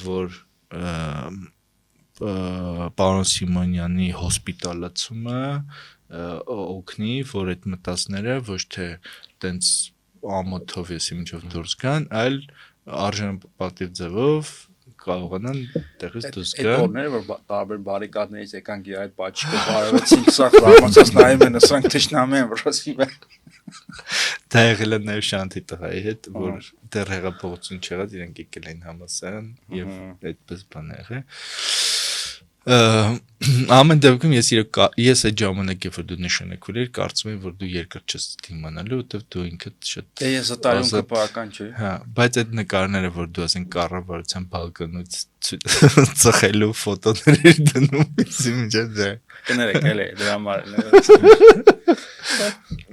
որ պարոն Սիմոնյանի հոսպիտալացումը օգնի, որ այդ մտածները ոչ թե տենց ամոթով ես ինչով դուրս գան, այլ արժանապատիվ ձևով կարողանան տեղից դուրս Այդ գան։ օրները որ տարբեր բարիկադներից եկանք իր այդ պաչիկը բարևեցինք, սա ռամացած նայում են, սրանք թշնամի են, որ ասում են։ Դա եղել է նաև Շանթի տղայի հետ, որ դեռ հեղափոխություն չեղած, իրենք եկել էին համալսարան եւ այդպես բան եղել։ Ամեն դեպքում ես այդ ժամանակ երբ որ դու նշանակել ես, կարծում եմ որ դու երկրորդ չես դիմանալու, որովհետեւ դու ինքդ շատ Ես ըտարում կպական չի։ Հա, բայց այդ նկարները որ դու ասեն կառավարության բալկոնից ծխելու ֆոտոներ դնում ես ինչա դա։ Կներեք, էլի դրա համար։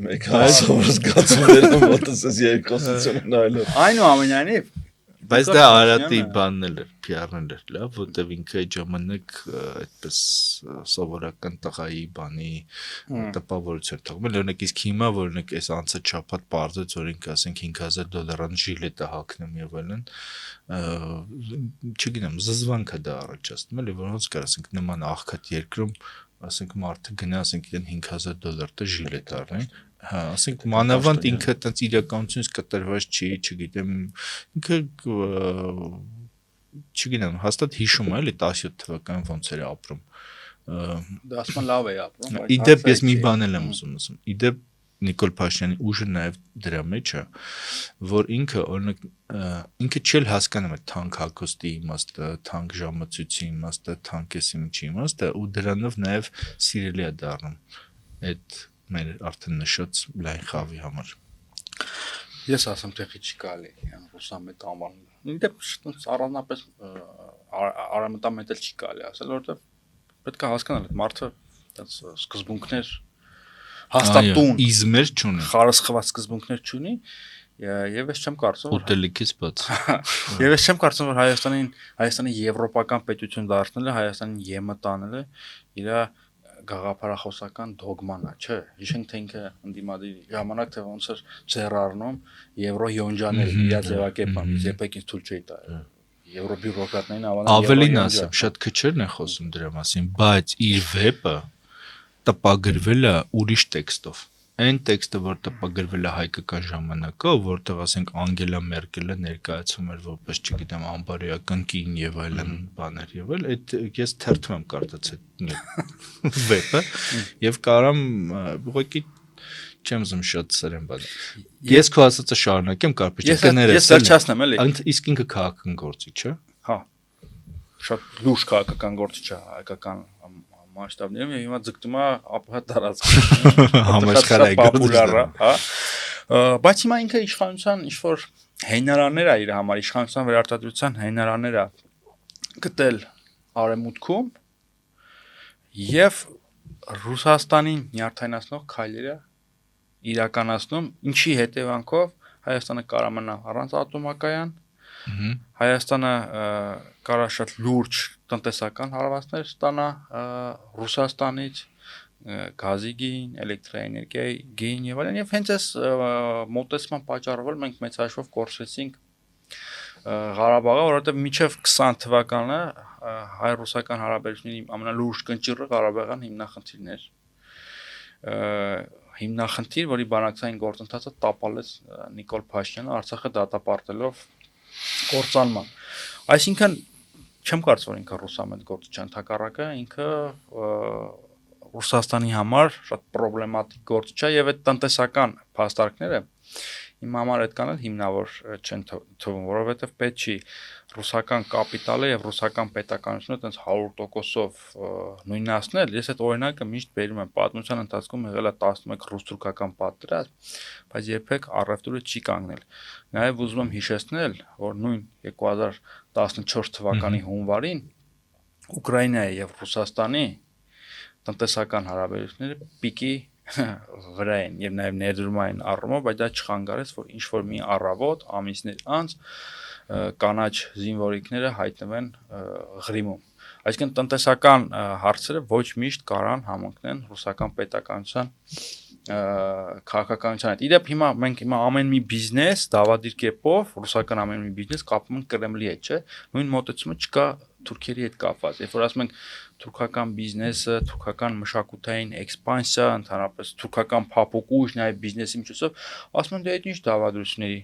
Մեկ այսօր զգացումները մոտս երկուսությունը նայելով։ Այնուամենայնիվ Բայց դա Արարատի բանն էր, PR-ն էր, լավ, որտեվ ինքը այդ ժամանակ այդպես սովորական տղայի բանի տպավորություն թողել, օրինակ իսկ հիմա որ օրինակ այս անցած շաբաթ բարձրաց որ ինքը ասենք $5,000 ժիլետ է հագնում եւ այլն, չգիտեմ, զզվանք է դա առաջացնում, էլի որոնց կար ասենք նման աղքատ երկրում ասենք մարդը գնա ասենք իրեն $5,000 տա ժիլետ առնի Հա, ասենք մանավանդ ինքը այդպես իրականությունից կտրված չի, չգիտեմ, ինքը չգիտեմ, հաստատ հիշում է, էլի 17 թվականին ոնց էր ապրում։ Դա ասում լավ է ապրում, բայց իդեպ ես մի բան եմ ուզում ասեմ։ Իդեպ Նիկոլ Փաշինյանի ուժը նաև դրա մեջ է, որ ինքը օրինակ ինքը չէլ հասկանում է թանկ հագուստի իմաստը, թանկ ժամացույցի իմաստը, թանկ էս ինչի իմաստը, ու դրանով նաև սիրելի է դառնում այդ մեր արդեն նշած լայն խավի համար։ Ես ասեմ տեղի չի գալի, ռուսամետ անվանում։ Իդեպ առանձնապես արամտամետ էլ չի գալի ասել, որովհետև պետք է հասկանալ այդ մարդը այդպես սկզբունքներ հաստատուն իզմեր չունի, խարսխված սկզբունքներ չունի, եւ ես չեմ կարծում ուտելիքից բաց։ Եվ ես չեմ կարծում որ Հայաստանի եվրոպական պետություն դարձնելը, Հայաստանին ԵՄ տանելը իր գաղափարախոսական դոգման է, չէ։ Հիշենք թե ինքը ընդդիմադիր ժամանակ թե ոնց էր ձեռառնում եվրո յոնջաներ իր ձևակերպան, երբեք ինձ թույլ չի տա։ Եվրո բյուրոկրատներին ավելին ասեմ, շատ քչերն են խոսում դրա մասին, բայց իր վեպը տպագրվել է ուրիշ տեքստով։ Այն տեքստը, որ տպագրվել է հայկական ժամանակով, որտեղ ասենք Անգելա Մերկելը ներկայացում էր որպես, չգիտեմ, անբարոյական կին եւ այլն բաներ եւ այլ, այդ ես թերթում եմ կարդաց այդ վեպը եւ կարամ ուղղակի չեմ ուզում շատ սրեմ բան։ Ես քո ասածը շարունակեմ, կարծես չէ կներես։ Ես վերջացնեմ էլի։ Իսկ ինքը քաղաքական գործիչ չէ։ Հա։ Շատ լուրջ քաղաքական գործիչ է հայկական մասշտաբներում եւ հիմա ձգտում է ապա տարածք համաշխարհային, հա։ Բայց հիմա ինքը իշխանության ինչ որ հենարաններ է իր համար, իշխանության վերարտադրության հենարաններ է գտել արևմուտքում եւ Ռուսաստանին նյարդայնացնող քայլերը իրականացնում, ինչի հետևանքով Հայաստանը կարող մնա առանց ատոմակայան, Հայաստանը կարող շատ լուրջ տնտեսական հարվածներ ստանա Ռուսաստանից, գազի գին, էլեկտրաէներգիայի գին եւ այլն, եւ հենց այս մոտեցման պատճառով մենք մեծ հաշվով կորցրեցինք Ղարաբաղը, որովհետեւ մինչեւ 20 թվականը հայ-ռուսական հարաբերությունների ամենալուրջ կնճիռը Ղարաբաղյան հիմնախնդիրն էր։ Հիմնախնդիր, որի բանակցային գործընթացը տապալեց Նիկոլ Փաշինյանը Արցախը դատապարտելով կործանման։ Այսինքն չեմ կարծում որ ինքը ռուսամետ գործիչ ընդհակառակը ինքը Ռուսաստանի համար շատ պրոբլեմատիկ գործիչ է եւ այդ տնտեսական փաստարկները իմ համար այդքան էլ հիմնավոր չեն թվում, որովհետեւ պետք չի ռուսական կապիտալը եւ ռուսական պետականությունը այտենց 100%-ով նույնացնել։ Ես այդ օրինակը միշտ բերում եմ պատմության ընթացքում եղել է 11 ռուս-թուրքական պատերազմ, բայց երբեք առևտուրը չի կանգնել։ Նաեւ ուզում եմ հիշեցնել, որ նույն 14 թվականի հունվարին Ուկրաինայի եւ Ռուսաստանի տնտեսական հարաբերությունները պիկի վրա են եւ նաեւ ներդրումային առումով, բայց դա չխանգարեց, որ ինչ որ մի առավոտ ամիսներ անց կանաչ զինվորիկները հայտնվեն Ղրիմում։ Այսինքն տնտեսական հարցերը ոչ միշտ կարան համընկնեն ռուսական պետականության քաղաքականության հետ։ Իդեպ մենք ամեն մի բիզնես դավադիր կերպով ռուսական ամեն մի բիզնես կապում ենք Կրեմլի հետ, չէ՞։ Նույն մոտեցումը չկա Թուրքիայի հետ կապված։ Երբ որ ասում ենք թուրքական բիզնեսը, թուրքական մշակութային էքսպանսիա, ընդհանրապես թուրքական փափուկ ուժ, նաև բիզնեսի միջոցով, ասում են դե այդ ինչ դավադրությունների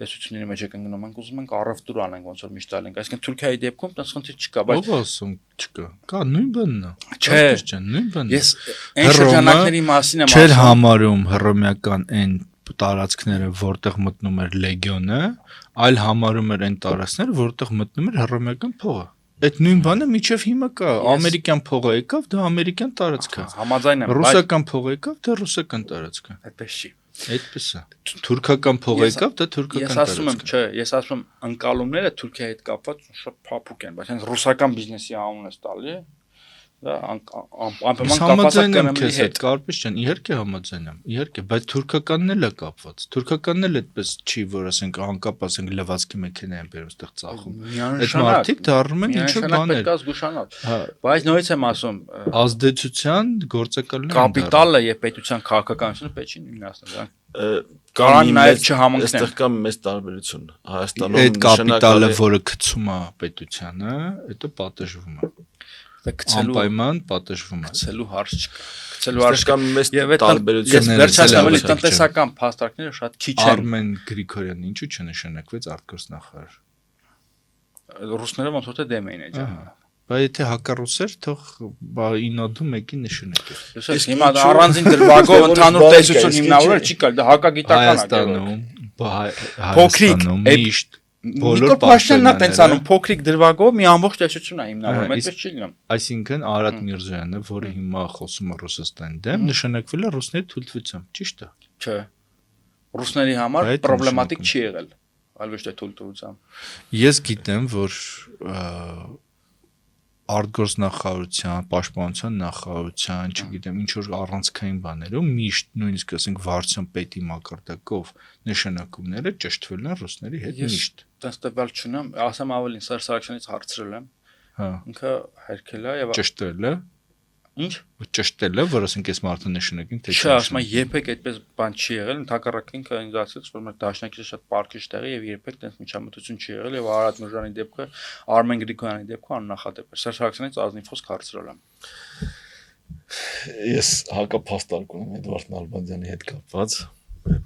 տեսությունների մեջ եք ընկնում, մենք ուզում ենք առևտուր անենք, ոնց որ միշտ ալենք։ Այսինքն Թուրքիայի դեպքում դա խնդիր չկա, բայց ով ասում չկա։ Կա նույն բանն է։ Չէ, նույն բանն է։ ես այն շրջանակների մասին եմ Չէր ասում։ համարում հռոմեական այն տարածքները, որտեղ մտնում էր լեգիոնը, այլ համարում էր այն տարածքները, որտեղ մտնում էր հռոմեական փողը։ Այդ նույն բանը միջև հիմա կա։ Ամերիկյան փողը եկավ, դա ամերիկյան տարածք է։ Համաձայն եմ, Ռուսական փողը եկավ, դա ռուսական տարածք է։ այդպես չի։ Այդպես է։ Թուրքական փողը եկավ, դա թուրքական Ես ասում եմ, տարածք է։ չէ, ես ասում եմ ընկալումները Թուրքիայի հետ կապված շատ փափուկ են, բայց հենց ռուսական բիզնեսի անունը ստալի դա անպայման կապված է Կրեմլի հետ։ Կարպետ ջան, իհարկե համաձայն եմ, իհարկե, բայց թուրքականն էլ է կապված։ Թուրքականն էլ այդպես չի, որ ասենք անկապ ասենք լվացքի մեքենա են բերում այդտեղ ծախում։ Այդ մարդիկ դառնում են ինչ որ բաներ։ Պետք է զգուշանալ։ Բայց նույնից եմ ասում, ազդեցության գործակալներ են կապիտալը եւ պետության քաղաքականությունը պետք չի նույնն ասել։ Կարան նաև չհամընկնեն։ Այստեղ կա մեծ տարբերություն։ Հայաստանում այդ կապիտալը, որը գցում է պետությանը, դա պատժվում է։ Անպայման պատժվում է։ Գցելու հարց չկա։ Գցելու հարց կա մեծ տարբերություն։ Ես վերջացնեմ, էլի տնտեսական փաստարկները շատ քիչ են։ Արմեն Գրիգորյանը ինչու չնշանակվեց արտգործնախարար։ Ռուսները ոնց որ թե դեմ էին այդ ժամանակ։ Բայց եթե հակառուս էր, թող ինոդու մեկի նշանակեր։ Իսկ հիմա առանձին դրվագով ընդհանուր տեսություն հիմնավորել չի կարելի, դա հակագիտական է։ Հայաստանում միշտ Նիկոլ Փաշինյանն է տենց անում փոքրիկ դրվագով մի ամբողջ տեսություն է հիմնավորում, այդպես չի լինում։ Այսինքն Արադ Միրզոյանը, որը հիմա խոսում է Ռուսաստանի դեմ, նշանակվել է ռուսների թույլտվությամբ, ճիշտ է։ Չէ։ Ռուսների համար պրոբլեմատիկ չի եղել, այլ ոչ թե թույլտվությամբ։ Ես գիտեմ, որ արտգործնախարարության, պաշտպանության նախարարության, չգիտեմ, ինչ որ առանցքային բաներում միշտ նույնիսկ ասենք վարչության պետի մակարդակով նշանակումները ճշտվել են ռուսների հետ միշտ։ Տես տվյալ չունեմ, ասեմ ավելին, Սերժ Սարգսյանից հարցրել եմ։ Հա։ Ինքը հերքել է եւ ճշտել է։ Ինչ։ Ճշտել է, որ ասենք այս մարդը նշանակին թե չէ, ասում եմ, երբեք այդպես բան չի եղել, ընդհակառակը ինքը ինձ ասաց, որ մեր դաշնակիցը շատ պարկիչ տեղ է եւ երբեք այդպես միջամտություն չի եղել եւ Արադ Միրզոյանի դեպքը, Արմեն Գրիգորյանի դեպքը աննախադեպ է։ Սերժ Սարգսյանից ազնիվ խոսք հարցրել եմ։ Ես հակափաստարկ ունեմ Էդվարդ Նալբանդյանի հետ կապված։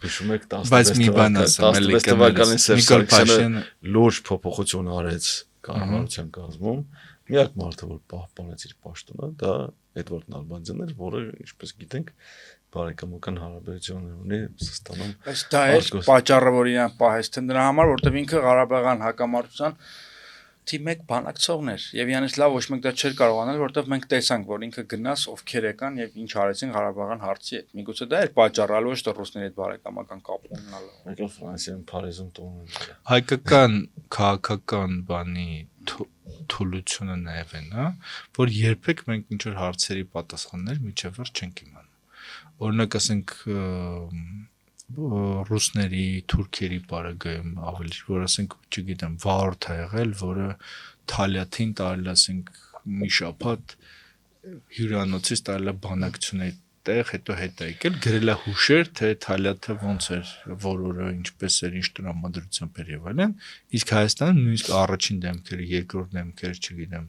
Հիշում եք 16 թվականին Սերժ Սարգսյանը լուրջ փոփոխություն արեց կառավարության կազմում։ Միակ մարդը, որ պահպանեց իր պաշտոնը, դա Էդվարդ Նալբանդյանն էր, որը, ինչպես գիտենք, բարեկամական հարաբերություններ ունի Ռուսաստանում։ Բայց դա է պատճառը, որ իրան պահեց թե նրա համար, որտեղ ինքը Ղարաբաղյան հակամարտության թիվ 1 բանակցողն էր եւ իրանից լավ ոչ մեկ դա չէր կարող անել, որտեղ մենք տեսանք, որ ինքը գնաց ովքեր եկան եւ ինչ արեցին Ղարաբաղյան հարցի հետ։ Միգուցե դա էր պատճառը, ոչ թե ռուսների հետ բարեկամական կապ ունենալը։ Եկավ Ֆրանսիան Փարիզում տուն։ Հայկական քաղաքական բանի թուլությունը նաև են, հա, որ երբեք մենք ինչ որ հարցերի պատասխաններ միջև վերջ չենք իմանում։ Օրինակ ասենք ռուսների, թուրքերի բարագայում ավելի, որ ասենք, չգիտեմ, վարորդ է եղել, որը Թալյաթին տարել, ասենք, մի շաբաթ հյուրանոցից տարել բանակցությունների տեղ, հետո հետ է եկել, գրել է հուշեր, թե Թալյաթը ոնց էր, որ օրը ինչպես էր, ինչ տրամադրությամբ էր եւ այլն, իսկ Հայաստանը նույնիսկ առաջին դեմքերը, երկրորդ դեմքերը, չգիտեմ,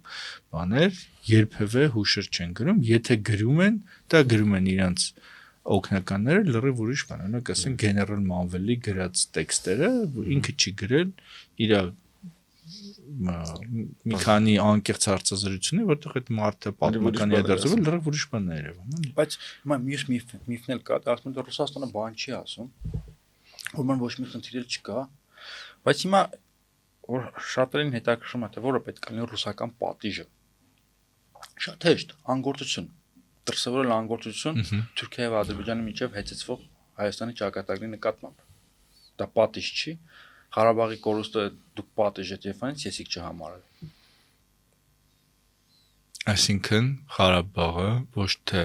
բաներ, երբևէ հուշեր չեն գրում, եթե գրում են, դա գրում են իրանց օգնականները լրիվ ուրիշ բան, օրինակ ասենք գեներալ Մանվելի գրած տեքստերը, ինքը չի գրել, իր մի քանի անկեղծ հարցազրույցներ, որտեղ այդ մարդը պատմական իրադարձությունները լրիվ ուրիշ բան է երևում, էլի։ Բայց հիմա մյուս միֆն էլ կա, դա ասում են Ռուսաստանը բան չի ասում, որ ման ոչ մի խնդիր էլ չկա, բայց հիմա որ շատերին հետաքրքրում է, թե որը պետք է լինի ռուսական պատիժը։ Շատ հեշտ, անգործություն, դրսևորել անգործություն Թուրքիայի եւ Ադրբեջանի միջև հեծեցվող Հայաստանի ճակատագրի նկատմամբ։ Դա պատիժ չի, Ղարաբաղի կորուստը դուք պատիժ եք եւ այնց եսիք չհամարել։ Այսինքն Ղարաբաղը ոչ թե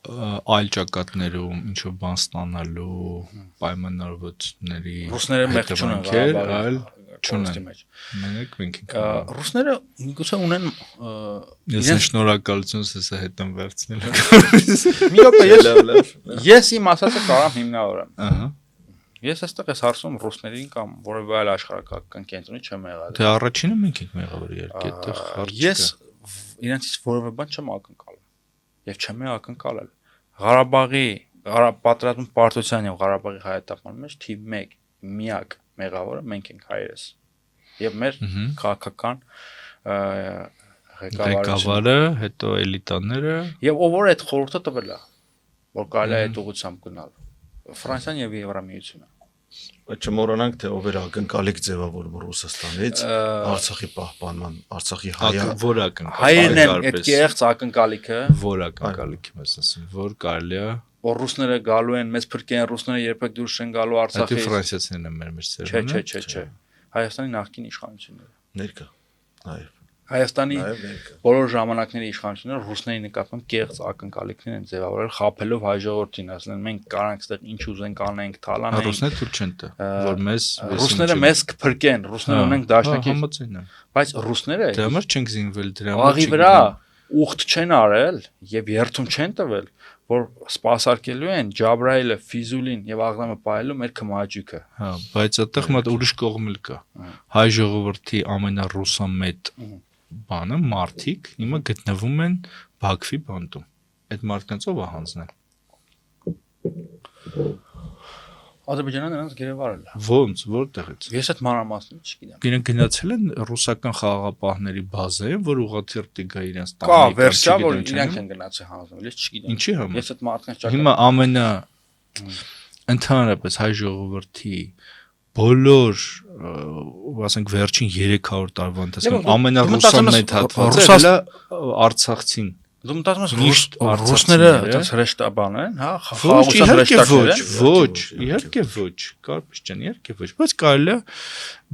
այլ ճակատներում ինչ որ բան ստանալու պայմանավորվածությունների Ռուսները մեղք չունեն այլ չունեն։ Մենք ենք Ռուսները միգուցե ունեն Ես շնորհակալություն սա հետ եմ վերցնել։ Մի րոպե ես իմ ասածը կարամ հիմնավորեմ։ Ահա։ Ես այստեղ ես հարցում ռուսներին կամ որևէ այլ աշխարհակական կենտրոնի չեմ եղել։ Դե առաջինը մենք ենք մեղավոր իհարկե, այդտեղ հարց չկա։ Ես իրենցից որևէ բան չեմ ակնկալում եւ չեմ ակնկալել։ Ղարաբաղի պատերազմի պարտության եւ Ղարաբաղի հայատապման մեջ թիվ 1 միակ մեղավորը մենք ենք հայերս եւ մեր քաղաքական ղեկավարը, հետո էլիտաները եւ ով որ այդ խորհուրդը տվել է, որ կարելի է այդ ուղղությամբ գնալ։ Ֆրանսիան եւ Եվրամիությունը։ Բայց չմոռանանք թե ով էր ակնկալիք ձևավորում Ռուսաստանից Արցախի պահպանման, Արցախի որ ակնկալիք։ Հայերն են այդ կեղծ ակնկալիքը, որ ակնկալիք եմ ասում, որ կարելի է որ ռուսները գալու են, մեծ փրկեն ռուսները երբեք դուրս չեն գալու Արցախից։ Այդ ֆրանսիացիներն են մեր սերունդը։ Չէ։ Հայաստանի նախկին իշխանությունները։ Ներկա։ Այո։ Հայաստանի բոլոր ժամանակների իշխանությունները ռուսների նկատմամբ կեղծ ակնկալիքներ են ձևավորել, խաբելով հայ ժողովրդին, ասել են մենք կարանք այդտեղ ինչ ուզենք անենք, թալանենք։ Ռուսները թույլ չեն տա, որ մեզ ռուսները մեզ կփրկեն, ռուսները ունենք դաշնակից։ Համաձայն եմ։ Բայց ռուսները դրա համար չենք զինվել, դրա համար աղի վրա ուխտ չեն արել եւ երթում չեն տվել, որ սպասարկելու են Ջաբրայելը, Ֆիզուլին եւ Աղդամը պահելու մեր քմաաջուկը։ Հա, բայց այդտեղ մոտ ուրիշ կողմ էլ կա։ Հայ ժողովրդի ամենառուսամետ բանը մարդիկ հիմա գտնվում են Բաքվի բանտում։ Այդ մարդկանց ով է հանձնել։ Ադրբեջանը նրանց գերեվարել է։ Ոնց, որտեղից։ Ես այդ մանրամասն չգիտեմ։ Իրենք գնացել են ռուսական խաղաղապահների բազայում, որ ուղղաթիռ գա իրենց տանը։ Կա վերջա, որ իրենք են գնացել հանձնել, ես չգիտեմ։ Ինչի համար։ Ես այդ մարդկանց ճակատում։ Հիմա ամենա ընդհանրապես հայ ժողովրդի բոլոր, ասենք վերջին 300 տարվա ընթացքում ամենառուսամետ հատվածը արցախցին։ Դու մտածում ես ռուսները այդպես հրեշտաբան են, հա, խաղաղության հրեշտակներ են։ Ոչ, իհարկե ոչ, Կարպետ ջան, իհարկե ոչ, բայց կարելի է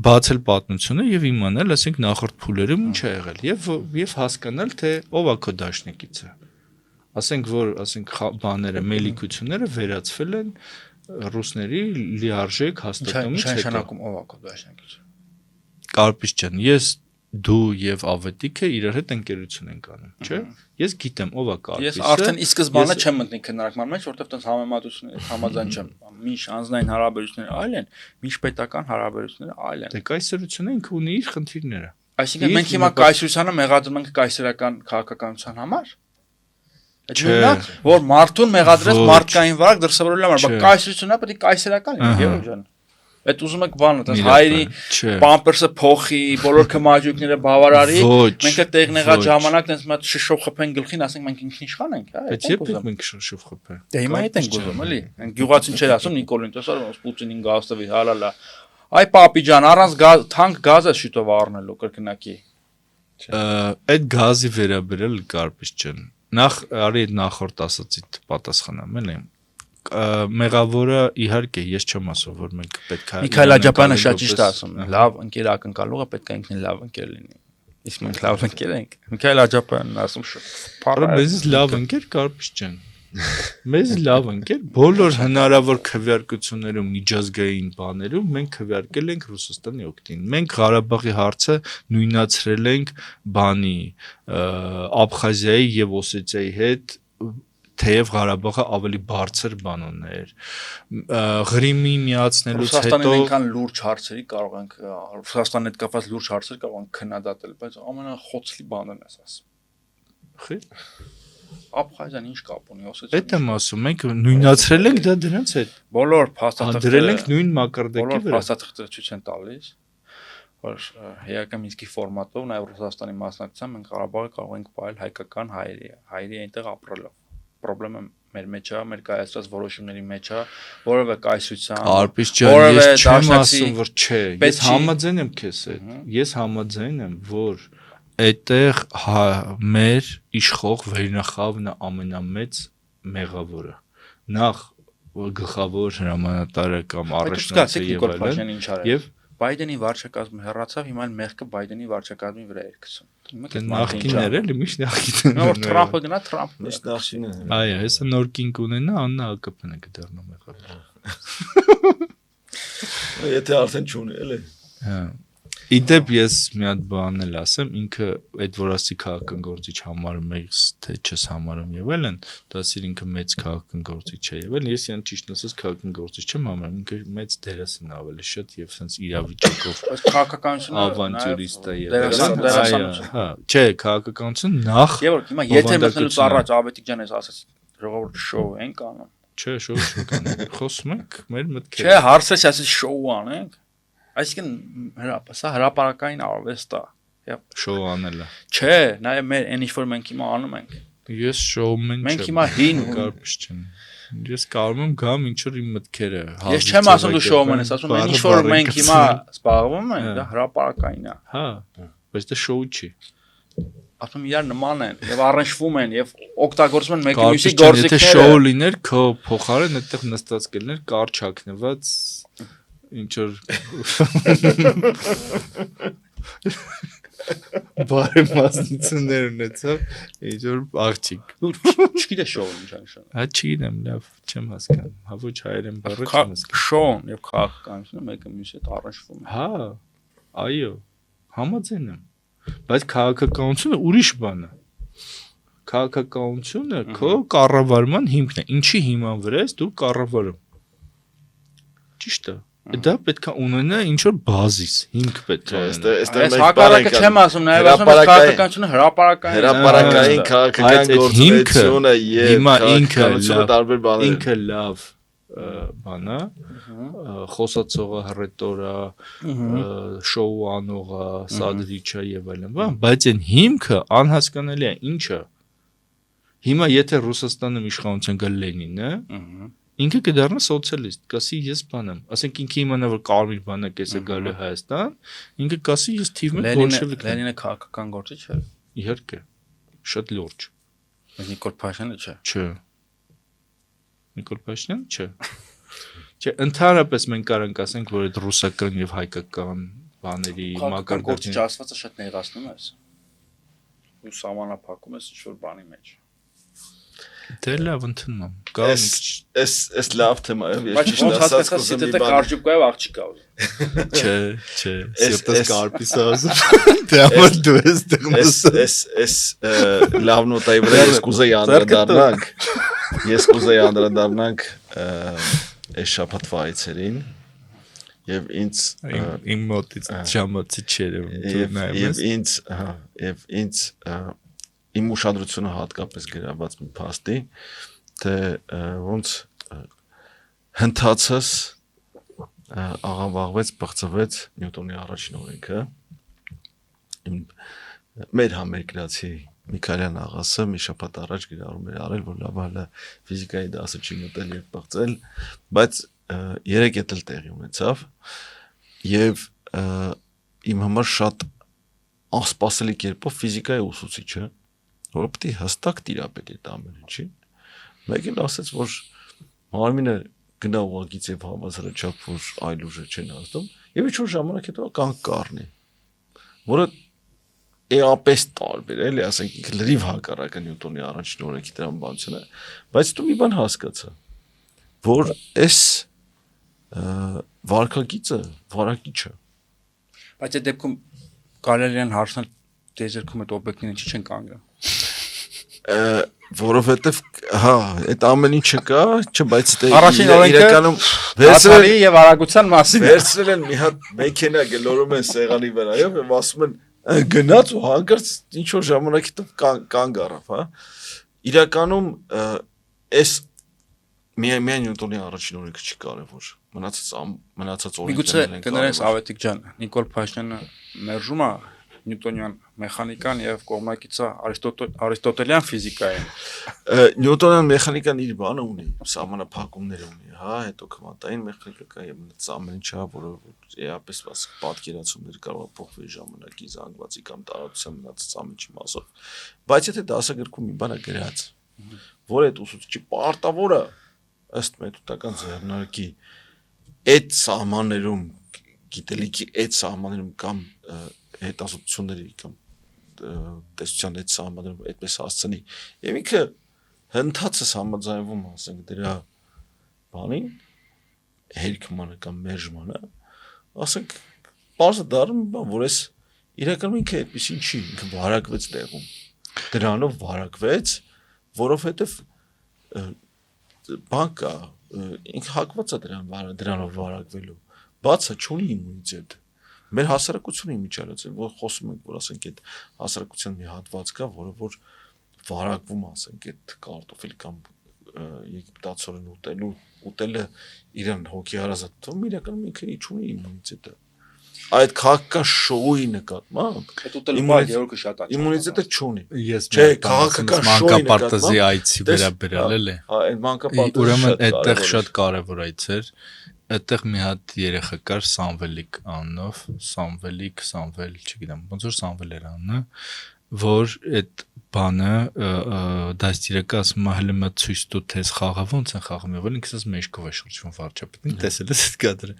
բացել պատմությունը եւ իմանալ, ասենք նախորդ փուլերում ինչ է եղել եւ հասկանալ թե ով է քո դաշնակիցը։ Ասենք որ, ասենք բաները, մելիքությունները վերածվել են ռուսների լիարժեք հաստատումից հետո։ Նշանակում ով է քո դաշնակիցը։ Կարպետ ջան, ես դու եւ Ավետիքը իրար հետ ընկերություն ենք անում, չէ՞։ Ես գիտեմ ով է Կարպիսը։ Ես արդեն ի սկզբանե չեմ մտնի քննարկման մեջ, որովհետեւ տես համեմատությունների համաձայն չեմ։ Միշտ անձնային հարաբերությունները այլ են, միշտ պետական հարաբերությունները այլ են։ Դե կայսրությունը ինքը ունի իր խնդիրները։ Այսինքն մենք հիմա կայսրությանը մեղադրում ենք կայսրական քաղաքականության համար։ Չէ, որ մարդուն մեղադրես մարդկային վարակ դրսևորելու համար, բայց կայսրությունը պետք է կայսրական լինի, Գևորգ ջան։ Այդ ուզում եք բանը, տես հայրի պամպերսը փոխի, բոլոր քմաաջուկները բավարարի, մենք էլ տեղնեղած ժամանակ տես մատ շշով խփեն գլխին, ասենք մենք ինքնիշխան ենք, հա։ Բայց երբ ենք մենք շշով խփել։ Դե հիմա այդ ենք ուզում, էլի։ Այն գյուղացին չէր ասում Նիկոլին, տեսա ոնց Պուտինին գազտվի, հալալա։ Այ պապի ջան, առանց թանկ գազ է շուտով առնելու կրկնակի։ Այդ գազի վերաբերել Կարպետ ջան։ Նախ արի նախորդ ասացիդ պատասխանեմ, էլի։ Մեղավորը իհարկե ես չեմ ասում որ մենք պետք է Միքայել Աջապյանը շատ ճիշտ է ասում լավ ընկեր ակնկալողը պետք է ինքնին լավ ընկեր լինի իսկ մենք լավ ընկեր ենք Միքայել Աջապյանն ասում շփառը մեզ լավ ընկեր Կարպետ ջան մեզ լավ ընկեր բոլոր հնարավոր քվեարկություններում միջազգային բաներում մենք քվեարկել ենք Ռուսաստանի օգտին մենք Ղարաբաղի հարցը նույնացրել ենք բանի Աբխազիայի եւ Օսեթիայի հետ թեև Ղարաբաղը ավելի բարձր բան ուներ Ղրիմի միացնելուց հետո Ռուսաստանին այնքան լուրջ հարցերի կարող ենք Ռուսաստանի հետ կապված լուրջ հարցեր կարող ենք քննադատել բայց ամենախոցելի բանն է ասում Խի Աբխազիան ինչ կապ ունի Օսեթիան Այդ եմ ասում մենք նույնացրել ենք դա դրանց հետ բոլոր փաստաթղթերը դրել ենք նույն մակարդակի վրա բոլոր փաստաթղթերը ցույց են տալիս որ հեական Մինսկի ֆորմատով նաև Ռուսաստանի մասնակցությամբ մենք Ղարաբաղը կարող ենք պահել հայկական հայերի այնտեղ ապրելով Պրոբլեմը մեր մեջ է, մեր կայացած որոշումների մեջ է, որովե կայսրության, Կարպետ ջան, ես չեմ ասում, որ չէ, ես համաձայն եմ քեզ հետ, ես համաձայն եմ, որ այդտեղ մեր իշխող վերնախավն է ամենամեծ մեղավորը։ Նախ գլխավոր հրամանատարը կամ Առաջնորդը առաջնորդը Նիկոլ Փաշինյանն ինչ արել։ եւ Բայդենի վարչակազմը հեռացավ, հիմա էլ մեղքը Բայդենի վարչակազմի վրա էր գցում։ նախկիններ էլի միշտ նախկիններ։ Նոր Թրամփը գնա Թրամփ։ Միշտ նախշին է։ Այո, հեսա նոր կինք ունենա, աննա ԱԿՊ-ն է կդառնա մեղավոր։ Եթե արդեն չունի, էլի։ Հա։ Իդեպ ես մի հատ բան էլ ասեմ, ինքը այդ որ ասի քաղաքական գործիչ համարում ես, թե չես համարում եղել են, դասիր ինքը մեծ քաղաքական գործիչ չէ եղել, ես իրեն ճիշտ ասած քաղաքական գործիչ չեմ համարում, ինքը մեծ դերասան ավելի շատ եւ sense իրավիճակով Բայց քաղաքականությունը ավանտյուրիստ է դերասան։ հա, չէ, քաղաքականություն նախ Եվ որ հիմա եթե մտնելուց առաջ Ավետիք ջան ես ասած ժողովուրդ շոու ենք անում։ չէ, շո կան։ Խոսում ենք մեր մտքերը։ Չէ, հարցես ասած շոու անենք։ Այսինքն սա հրապարակային արվեստ է։ Շոու անելը։ Չէ, նաև մեր այն ինչ որ մենք հիմա անում ենք։ Ես շոումեն չեմ։ Մենք հիմա հին կարպետ չեմ։ Ես կարող եմ գամ ինչ որ իմ մտքերը։ Ես չեմ ասում դու շոումեն ես, ասում այն ինչ որ մենք հիմա զբաղվում ենք, դա հրապարակային է։ Հա, բայց դա շոու չի։ Ասում իրար նման են եւ առնչվում են եւ օգտագործում են մեկի մյուսի Կարպետ եթե շոու գործիքները։ լիներ, քո փոխարեն այդտեղ նստած կլներ կարճ հագնված ինչ որ բարեմազնություններ ունեցավ, ինչ որ աղջիկ։ Դու չգիտես շոուն ինչ է։ Հա չգիտեմ, լավ, չեմ հասկանում։ Հա ոչ հայերեն բառը չեմ հասկանում։ Շոուն եւ քաղաքականությունը մեկը մյուսի հետ առնչվում են։ Հա, այո, համաձայն եմ։ Բայց քաղաքականությունը ուրիշ բան է։ Քաղաքականությունը քո կառավարման հիմքն է։ Ինչի հիման վրա ես դու կառավարում։ Ճիշտ է։ Դա պետք է ունենա ինչ որ բազիս, հիմք պետք է ունենա։ Ես հակառակը չեմ ասում, նաև ասում եմ քաղաքականությունը հրապարակային քաղաքական գործունեությունը եւ հիմա քաղաքականությունը տարբեր բաներ։ Ինքը լավ բան է, խոսացողը, հռետորը, շոու անողը, սադրիչը եւ այլն, բայց այն հիմքը անհասկանալի է, ինչը։ Հիմա եթե Ռուսաստանում իշխանության գա Լենինը, ինքը կդառնա սոցիալիստ, կասի ես բան եմ, ասենք ինքը իմանա որ կարմիր բանակ էս է գալու Հայաստան, ինքը կասի ես թիվ 1 բոլշևիկ։ Լենինը քաղաքական գործիչ չէ։ Իհարկե, շատ լուրջ։ Բայց Նիկոլ Փաշինյանը չէ։ Չէ։ Նիկոլ Փաշինյանը չէ։ Չէ, ընդհանրապես մենք կարանք ասենք, որ այդ ռուսական եւ հայկական բաների մակարդակի ասվածը շատ նեղացնում ես։ Ու սահմանափակում ես ինչ-որ բանի մեջ։ Դե լավ ընդունում եմ։ Էս լավ թեմա է, ես ճիշտ ասած կուզեմ մի բան։ Կարճուկայով աղջիկա ուզում։ Չէ, սիրտս կարպիս ասում։ Դե ամեն դու ես դեռ։ Էս լավ նոտայի վրա ես կուզեի անդրադառնանք։ Ես կուզեի անդրադառնանք այս շաբաթվա այցերին եւ ինձ իմ մոտից ժամացի չէր եւ ինձ իմ ուշադրությունը հատկապես գրաված մի փաստի, թե ոնց հնդածս աղավաղվեց, բղծվեց Նյուտոնի առաջին օրենքը։ Մեր համերկրացի Միքայելյան աղասը մի շաբաթ առաջ գրառում էր արել, որ լավ հələ ֆիզիկայի դասը չի մտել եւ բղծել, բայց 3 ետ էլ տեղի ունեցավ եւ իմ համար շատ անսպասելի կերպով ֆիզիկայի ուսուցիչը որը պետք է հստակ տիրապետի այդ ամեն ինչին։ Մեկին ասաց, որ մարմինը գնա ուղղակից եւ հավասարաչափ որ այլ ուժը չեն ազդում եւ ինչ որ ժամանակ հետո կան կառնի, որը էապես տարբեր է, էլի ասենք ինքը լրիվ հակառակը Նյուտոնի առաջին օրենքի տրամաբանությունը, բայց դու մի բան հասկացա, որ այս վարքագիծը վարակիչը։ Բայց այդ դեպքում կարելի է հարցնել դեզերքում այդ օբյեկտին ինչի չեն կանգնում։ Որովհետև հա, այդ ամեն ինչը կա, չէ, բայց դե իրականում վերցրել եւ արագության մասին վերցրել են մի հատ մեքենա գլորում են սեղանի վրայով եւ ասում են գնաց ու հանկարծ ինչ որ ժամանակ հետո կանգ առավ, հա։ Իրականում այս միայն Նյուտոնի առաջին օրենքը չի կարևոր, մնացած օրենքներն են կարևոր։ Միգուցե կներես Ավետիք ջան, Նիկոլ Փաշինյանը մերժում է Նյուտոնյան մեխանիկան եւ կողմնակիցը Արիստոտելյան ֆիզիկային։ Նյուտոնյան մեխանիկան իր բանը ունի, սահմանափակումներ ունի, հա, հետո քվանտային մեխանիկա կա եւ մնաց ամեն ինչը, որը էապես պատկերացումներ կարող է փոխվել ժամանակի զանգվածի կամ տարածության մնացած ամեն ինչի մասով։ Բայց եթե դասագրքում մի բան է գրած, որ այդ ուսուցիչի պարտավոր է ըստ մեթոդական ձեռնարկի այդ սահմաններում գիտելիքի այդ սահմաններում կամ հետազոտությունների կամ տեսության այդ սահմաններում այդպես հասցնի եւ ինքը հնդածս համաձայնվում ասենք դրա բանին հերքմանը կամ մերժմանը ասենք բարձր դառնում որ այս իրականում ինքը այդպեսին չի ինքը վարակվեց տեղում դրանով վարակվեց որովհետեւ բանկա ինքը հակված է դրանով վարակվելու բացը չունի իմունիտետ մեր հասարակությունը իմիջիալից է որ խոսում ենք որ ասենք այդ հասարակության մի հատված կա որը որ վարակվում ասենք այդ կարտոֆիլ կամ եգիպտացորեն ուտելը իրան հոգի հարազատում իրականում ինքը չունի իմունիտետը այդ քաղաքական շոուի նկատմամբ այդ ուտելը բայց երբ շատ է իմունիտետը չունի Ես չէ քաղաքական շոուի մանկապարտեզի այցի վերաբերել է այդ մանկապարտեզը ուրեմն այդտեղ շատ կարևոր այց էր այդտեղ մի հատ երեխա կար Սամվելիկ անունով Սամվել չգիտեմ ոնց որ Սամվել էր անունը որ այդ բանը դաստիարակը ասում է հələ մտ ցույց տու թես խաղը ոնց են խաղում եւ ինքս մեջքով է շրջվում վարչապետին տեսել ես այդ կադրը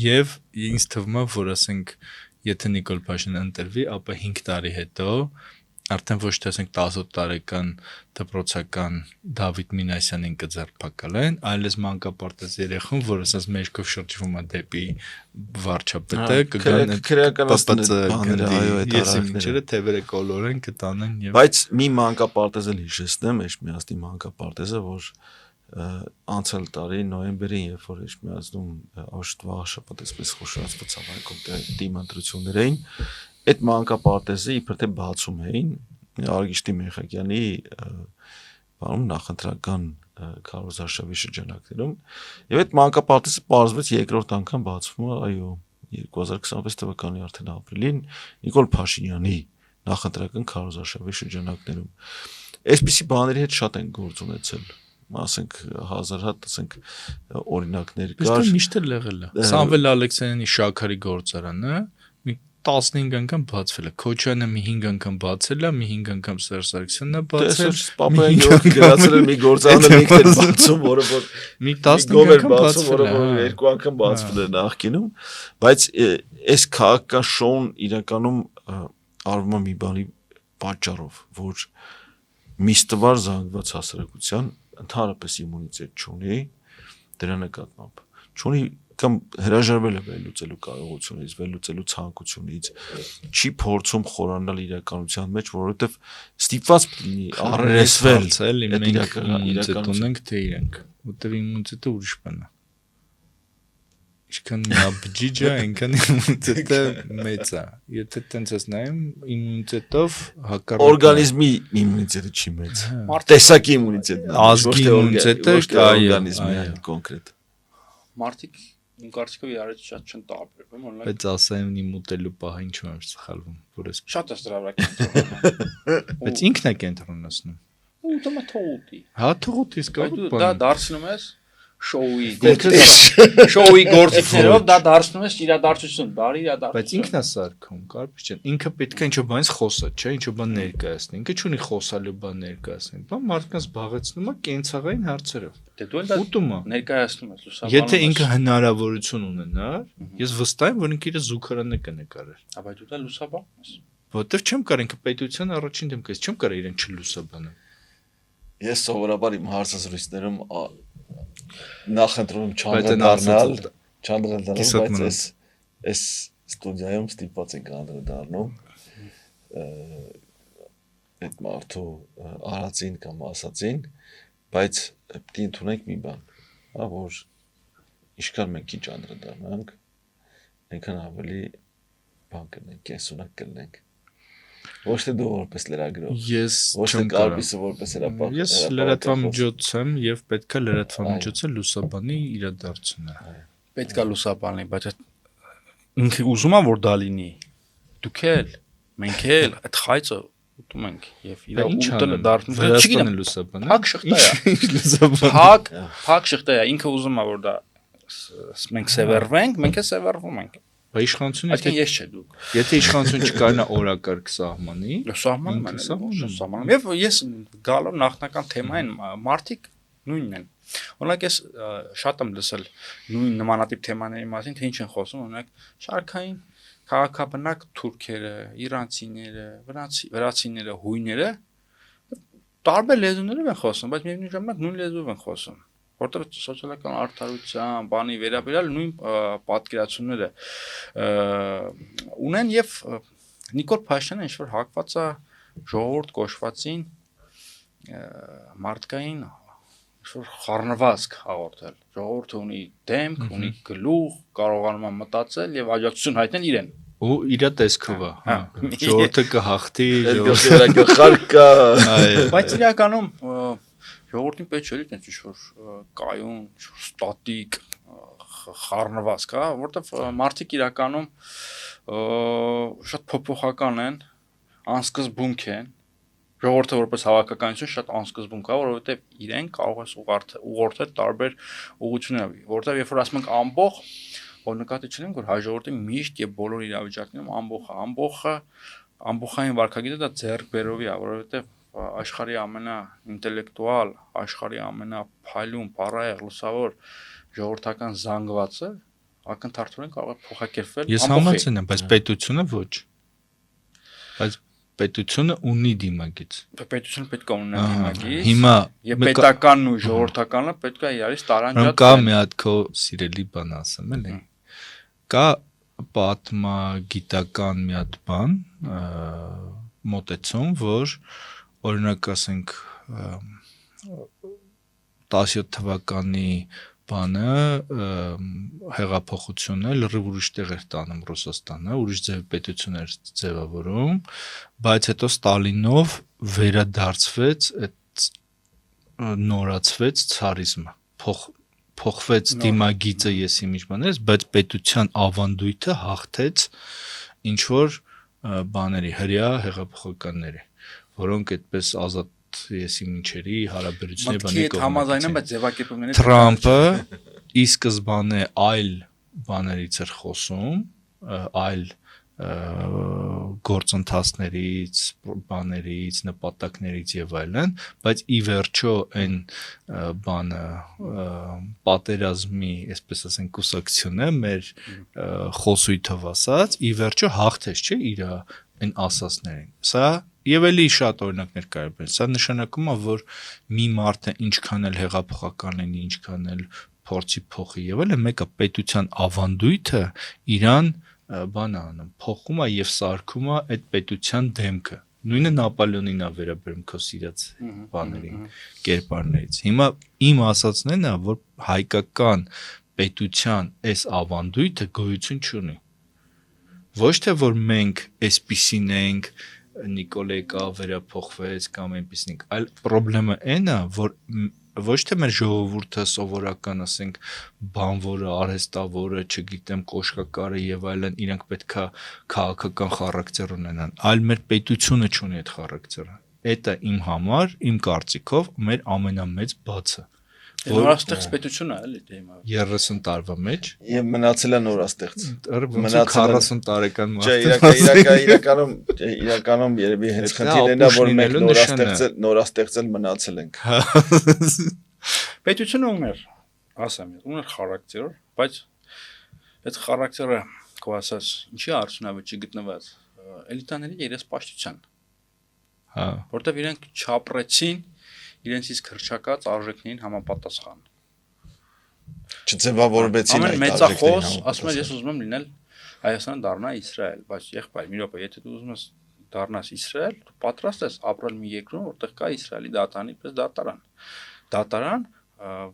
եւ ինձ թվում է որ ասենք եթե Նիկոլ Փաշինյանը ընտրվի ապա 5 տարի հետո արդեն ոչ թե ասենք 18 տարեկան դպրոցական Դավիթ Մինասյանին կձերբակալեն այլև մանկապարտեզ երեխուն որ ասած մեջքով շրջվում է դեպի վարչապետը կգան ես ինչերը թևերը կոլորեն կտանեն եւ բայց մի մանկապարտեզը հիշեցնեմ Էջմիածնի մանկապարտեզը որ անցյալ տարի նոյեմբերին երբ որ Էջմիածնում աշտվա շաբաթ այսպես խոշորացված հավաքում դիմադրություններ էին այդ մանկապարտեզը իբր թե բացում էին Արգիշտի Մեխակյանի բանում նախընտրական քարոզարշավի շրջանակներում եւ այդ մանկապարտեզը պարզվեց երկրորդ անգամ բացվում է այո 2026 թվականի արդեն ապրիլին Նիկոլ Փաշինյանի նախընտրական քարոզարշավի շրջանակներում այսպիսի բաների հետ շատ են գործ ունեցել ասենք 1000 հատ ասենք օրինակներ կար Իսկ միշտ էլ եղել է Սամվել Ալեքսանյանի Շաքարի գործարանը 15 անգամ բացվել է Քոչյանը մի 5 անգամ բացել է մի 5 անգամ Սերժ Սարգսյանն է բացել Պապային գրացել է մի գործարանը ինքն էր բացում որը որ մի 15 անգամ բացվել է որը երկու անգամ բացվել է նախկինում բայց այս քաղաքական շոուն իրականում արվում է մի բանի պատճառով որ միստվար զանգված հասարակության ընդհանրապես իմունիտետ չունի դրա նկատմամբ չունի կամ հրաժարվել է վերլուծելու կարողությունից, վերլուծելու ցանկությունից, չի փորձում խորանալ իրականության մեջ, որովհետև ստիպված լինի առերեսվել էլի մենք իրականություն ունենք թե իրենք, որտեղ իմունիտետը ուրիշ բան է։ Ինչքան բջիջը, այնքան իմունիտետը մեծ է։ Եթե տենց ես նայում, իմունիտետով հակառակ օրգանիզմի իմունիտետը չի մեծ։ Տեսակի իմունիտետն է, ազգի իմունիտետը օրգանիզմի կոնկրետ։ Մարդիկ իմ կարծիքով իրարից շատ չեն տարբերվում, օրինակ բայց ասային իմ ուտելու պահը ինչու եմ սխալվում, որ ես շատ է դրա վրա կենտրոնացնում։ բայց ինքն է կենտրոնացնում։ Ուտումը թողուտի։ Հա թողուտի իսկ դա դարձնում ես շոուի գործիքներով դա դարձնում ես իրադարձություն, բարի իրադարձություն։ Բայց ինքն է սարքում, կարծես չէ։ Ինքը պետք է ինչ-որ բանից խոսա, չէ, ինչ-որ բան ներկայացնի։ Ինքը չունի խոսալու բան ներկայացնել։ Բա մարդկանց զբաղեցնում է կենցաղային հարցերով։ Դե դու էլ ուտում է։ ներկայացնում ես լուսաբանում։ Եթե ինքը հնարավորություն ունենար, ես վստահ եմ, որ ինքը իր զուգարանը կնկարեր։ Աբա դու դա լուսաբանում ես։ Որտեվ չեմ կարող ինքը պետության առաջին դեմք ես, չեմ կարող իրեն չլուսաբանել։ Ես սովորաբար իմ հարցազրույցներում նախընտրում չանդրադառնալ, բայց այս ստուդիայում ստիպված ենք անդրադառնում այդ մարդու արածին կամ ասածին, բայց պետք է ընդունենք մի բան, հա, որ ինչքան մենք քիչ անդրադառնանք, այնքան ավելի բան կնենք, կենսունակ կլինենք։ Ոչ թե դու որպես լրագրող, ես ոչ թե Կարպիսը որպես հրապարակ։ Ես լրատվամիջոց եմ եւ պետքա լրատվամիջոցը լուսաբանի իրադարձությունը։ Պետքա լուսաբանի, բայց ինքը ուզում է որ դա լինի։ Դուք էլ, մենք էլ այդ խայծը ուտում ենք եւ իր ուտելը դառնում է, չգիտեմ, լուսաբանը։ Փակ շղթա է։ Լուսաբանը։ Փակ շղթա է, ինքը ուզում է որ դա մենք սևեռվենք, մենք էլ սևեռվում ենք։ Բա իշխանությունը Այսինքն ես չէ դուք։ Եթե իշխանություն չկարողանա օրակարգ սահմանի, սահմանում։ Եվ ես գալով նախնական թեմային մարդիկ նույնն են։ Օրինակ ես շատ եմ լսել նույն նմանատիպ թեմաների մասին, թե ինչ են խոսում, օրինակ շարքային քաղաքաբնակ թուրքերը, իրանցիները, վրացիները, հույները տարբեր լեզուներով են խոսում, բայց միևնույն ժամանակ նույն լեզվով են խոսում, որտեղ սոցիալական արդարության, բանի վերաբերյալ նույն պատկերացումները ունեն եւ Նիկոլ Փաշինյանը ինչ որ հակված է ժողովուրդ կոչվածին մարդկային ինչ-որ խառնվածք հաղորդել։ Ժողովուրդը ունի դեմք, ունի գլուխ, կարողանում է մտածել եւ աջակցություն հայտնել իրեն։ Ու իր տեսքով է, հա։ Ժողովուրդը կհաղթի, գլխարկա։ Բայց իրականում ժողովրդին պետք չէ այդպես ինչ-որ կայուն, ստատիկ խառնվածք, հա, որովհետեւ մարդիկ իրականում շատ փոփոխական են, անսկզբունք են։ Ժողովուրդը որպես հավաքականություն շատ անսկզբունք է, որովհետև իրեն կարող է ուղղորդել տարբեր ուղղություններով, որովհետև երբ որ ասում ենք ամբողջ, որ նկատի չունենք, որ հայ ժողովուրդը միշտ եւ բոլոր իրավիճակներում ամբողջային վարքագիծը դա ձեռքբերովի է, որովհետև աշխարհի ամենաինտելեկտուալ, աշխարհի ամենափայլուն, պարայեղ, լուսավոր ժողովրդական զանգվածը ակնթարթորեն կարող է փոխակերպվել։ Ես համաձայն եմ, բայց պետությունը ոչ։ Բայց պետությունը ունի դիմագիծ։ Պետությունը պետք է ունենա դիմագիծ։ Հիմա եւ պետականն ու ժողովրդականը պետք է իրարից տարանջած։ Կա մի հատ քո սիրելի բան ասեմ, էլի։ Կա պատմագիտական մի հատ բան, մոտեցում, որ օրինակ ասենք 17 թվականի բանը հեղափոխությունը լրիվ ուրիշ տեղ էր տանում Ռուսաստանը, ուրիշ ձև պետություն էր ձևավորում, բայց հետո Ստալինով վերադարձվեց այդ նորացվեց ցարիզմը, փոխվեց դիմագիծը ես իմիջ բաներս, բայց պետության ավանդույթը հաղթեց ինչ որ բաների, հրյա հեղափոխականների, որոնք այդպես ազատ ես իմիջերի հարաբերությունների բանի կողմից համաձայն եմ, բայց ձևակերպումները Թրամփը ի սկզբանե այլ բաներից էր խոսում, այլ գործընթացներից, բաներից, նպատակներից եւ այլն, բայց ի վերջո այն բանը պատերազմի, այսպես ասենք, կուսակցությունը մեր խոսույթով ասած, ի վերջո հաղթեց, չէ, իր այն ասածներին։ Սա եւ էլի շատ օրինակներ կարող են։ Սա նշանակում է, որ մի մարդը ինչքան էլ հեղափոխական լինի, ինչքան էլ փորձի փոխի եւ այլն, մեկը պետության ավանդույթը իրան բան անում, փոխում է եւ սարքում է այդ պետության դեմքը։ Նույնը Նապոլեոնին է վերաբերում քո սիրած բաների, կերպարներից։ Հիմա իմ ասածն է, որ հայկական պետության այս ավանդույթը գոյություն չունի։ Ոչ թե որ մենք այսպիսին ենք, Նիկոլե կա վերափոխվեց կամ այնպիսին, այլ խնդրեմը այն է, որ ոչ թե մեր ժողովուրդը սովորական, ասենք, բանվորը, արհեստավորը, չգիտեմ, կոշկակարը եւ այլն, իրենք պետքա քաղաքական խարակտեր ունենան, այլ մեր պետությունը չունի այդ խարակտերը։ Դա իմ համար, իմ կարծիքով, մեր ամենամեծ բացը։ Նորաստեղծ պետություն է, էլի դե հիմա 30 տարվա մեջ եւ մնացել է նորաստեղծ։ Մնացել 40 տարեկան Չէ, իրականում երևի հենց խնդիրն է, որ մենք նորաստեղծել մնացել ենք։ Պետությունը ուներ, ասեմ, ուներ խարակտեր, բայց այդ խարակտերը քո ասած ինչի արդյունավետ գտնված էլիտաների երեսպաշտության։ Հա, որտեվ իրենք չապրեցին իրենց իսկ հրճակած արժեքներին համապատասխան։ Չձևավորվեցին այդ մեծախոս, ասում եմ ես ուզում եմ լինել Հայաստանը դառնա Իսրայել, բայց եղբայր, մի րոպե, եթե դու ուզում ես դառնաս Իսրայել, դու պատրաստ ես ապրել մի երկրում, որտեղ կա Իսրայելի դատարանի պես դատարան։ Դատարան,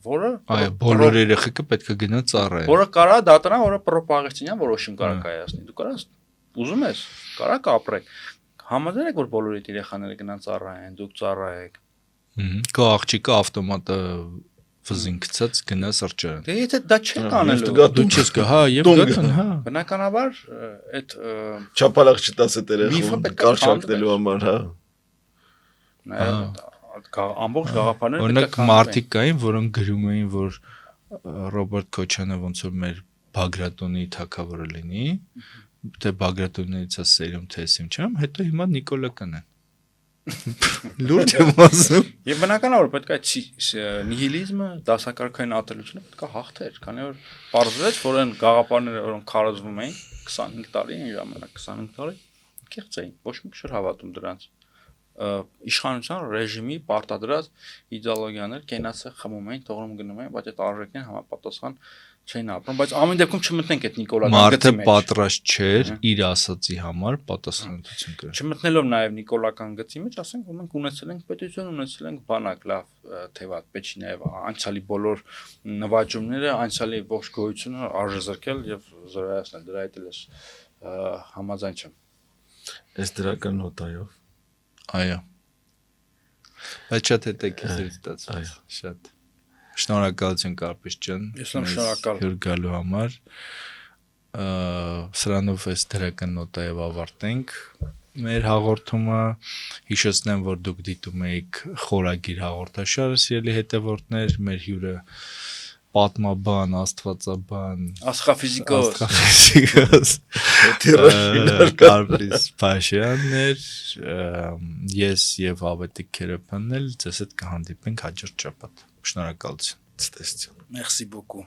որը այո, բոլոր երեխեքը պետք է գնա ծառայեն։ Որը կարա դատարան, որը պրոպագեստինյան որոշում կարա կայացնի։ Դու կարաս ուզում ես, կարա կապրեք։ Համաձայն եք, որ բոլոր այդ երեխաները գնան ծառայեն, դուք ծառայեք։ Քո աղջիկը ավտոմատը վզին գցած գնա սրճարան։ Դե եթե դա չեք անելու, դու չես գա, հա, եւ գտան, հա։ Բնականաբար այդ չափալակ չտաս այդ երեխան կարճակնելու համար, հա։ Ամբողջ գաղափարները օրինակ մարդիկ կային, որոնք գրում էին, որ Ռոբերտ Քոչյանը ոնց որ մեր Բագրատոնի թագավորը լինի, թե Բագրատոններից է սերում, թե ասեմ չեմ, հետո հիմա Նիկոլա կանեն։ Լուրջ եմ ասում։ Եվ բնականաբար պետք է նիհիլիզմը, դասակարգային ատելությունը պետք է հաղթեր, քանի որ պարզվեց, որ այն գաղափարները, որոնք քարոզվում էին 25 տարի, այն ժամանակ 25 տարի կեղծ էին, ոչ մի քիչ հավատում դրանց։ Իշխանության ռեժիմի պարտադրած իդեոլոգիաներ կենացը խմում էին, թողնում գնում էին, բայց այդ արժեքներին համապատասխան չէին ապրում, բայց ամեն դեպքում չմտնենք այդ նիկոլական գծի մեջ։ Մարդը պատրաստ չէր իր ասացի համար պատասխանատվություն կրել։ Չմտնելով նաև նիկոլական գծի մեջ, ասենք, որ մենք ունեցել ենք պետություն, ունեցել ենք բանակ, լավ, թեվատ, Պեչինաև, անցյալի բոլոր նվաճումները, անցյալի ողջ գոյությունը արժեզրկել եւ զորայացնել, դրա հետ էլ համաձայն չեմ։ Այս դրական նոտայով։ Այո։ Բայց շատ հետաքրքիր ստացվեց, շատ։ Շնորհակալություն Կարպետ ջան։ Ես եմ շնորհակալ հյուր գալու համար։ Սրանով այս դրական նոտայով ավարտենք մեր հաղորդումը։ Հիշեցնեմ, որ դուք դիտում եք խորագիր հաղորդաշարը, սիրելի հետևորդներ, մեր հյուրը պատմաբան, աստվածաբան, աստղաֆիզիկոս Կարպետ Փաշյանն էր, ես եւ Ավետիք Քերոբյանն էլ ձեզ հետ կհանդիպենք հաջորդ շաբաթ։ Շնորհակալություն։ Ցտեսություն։ Merci beaucoup.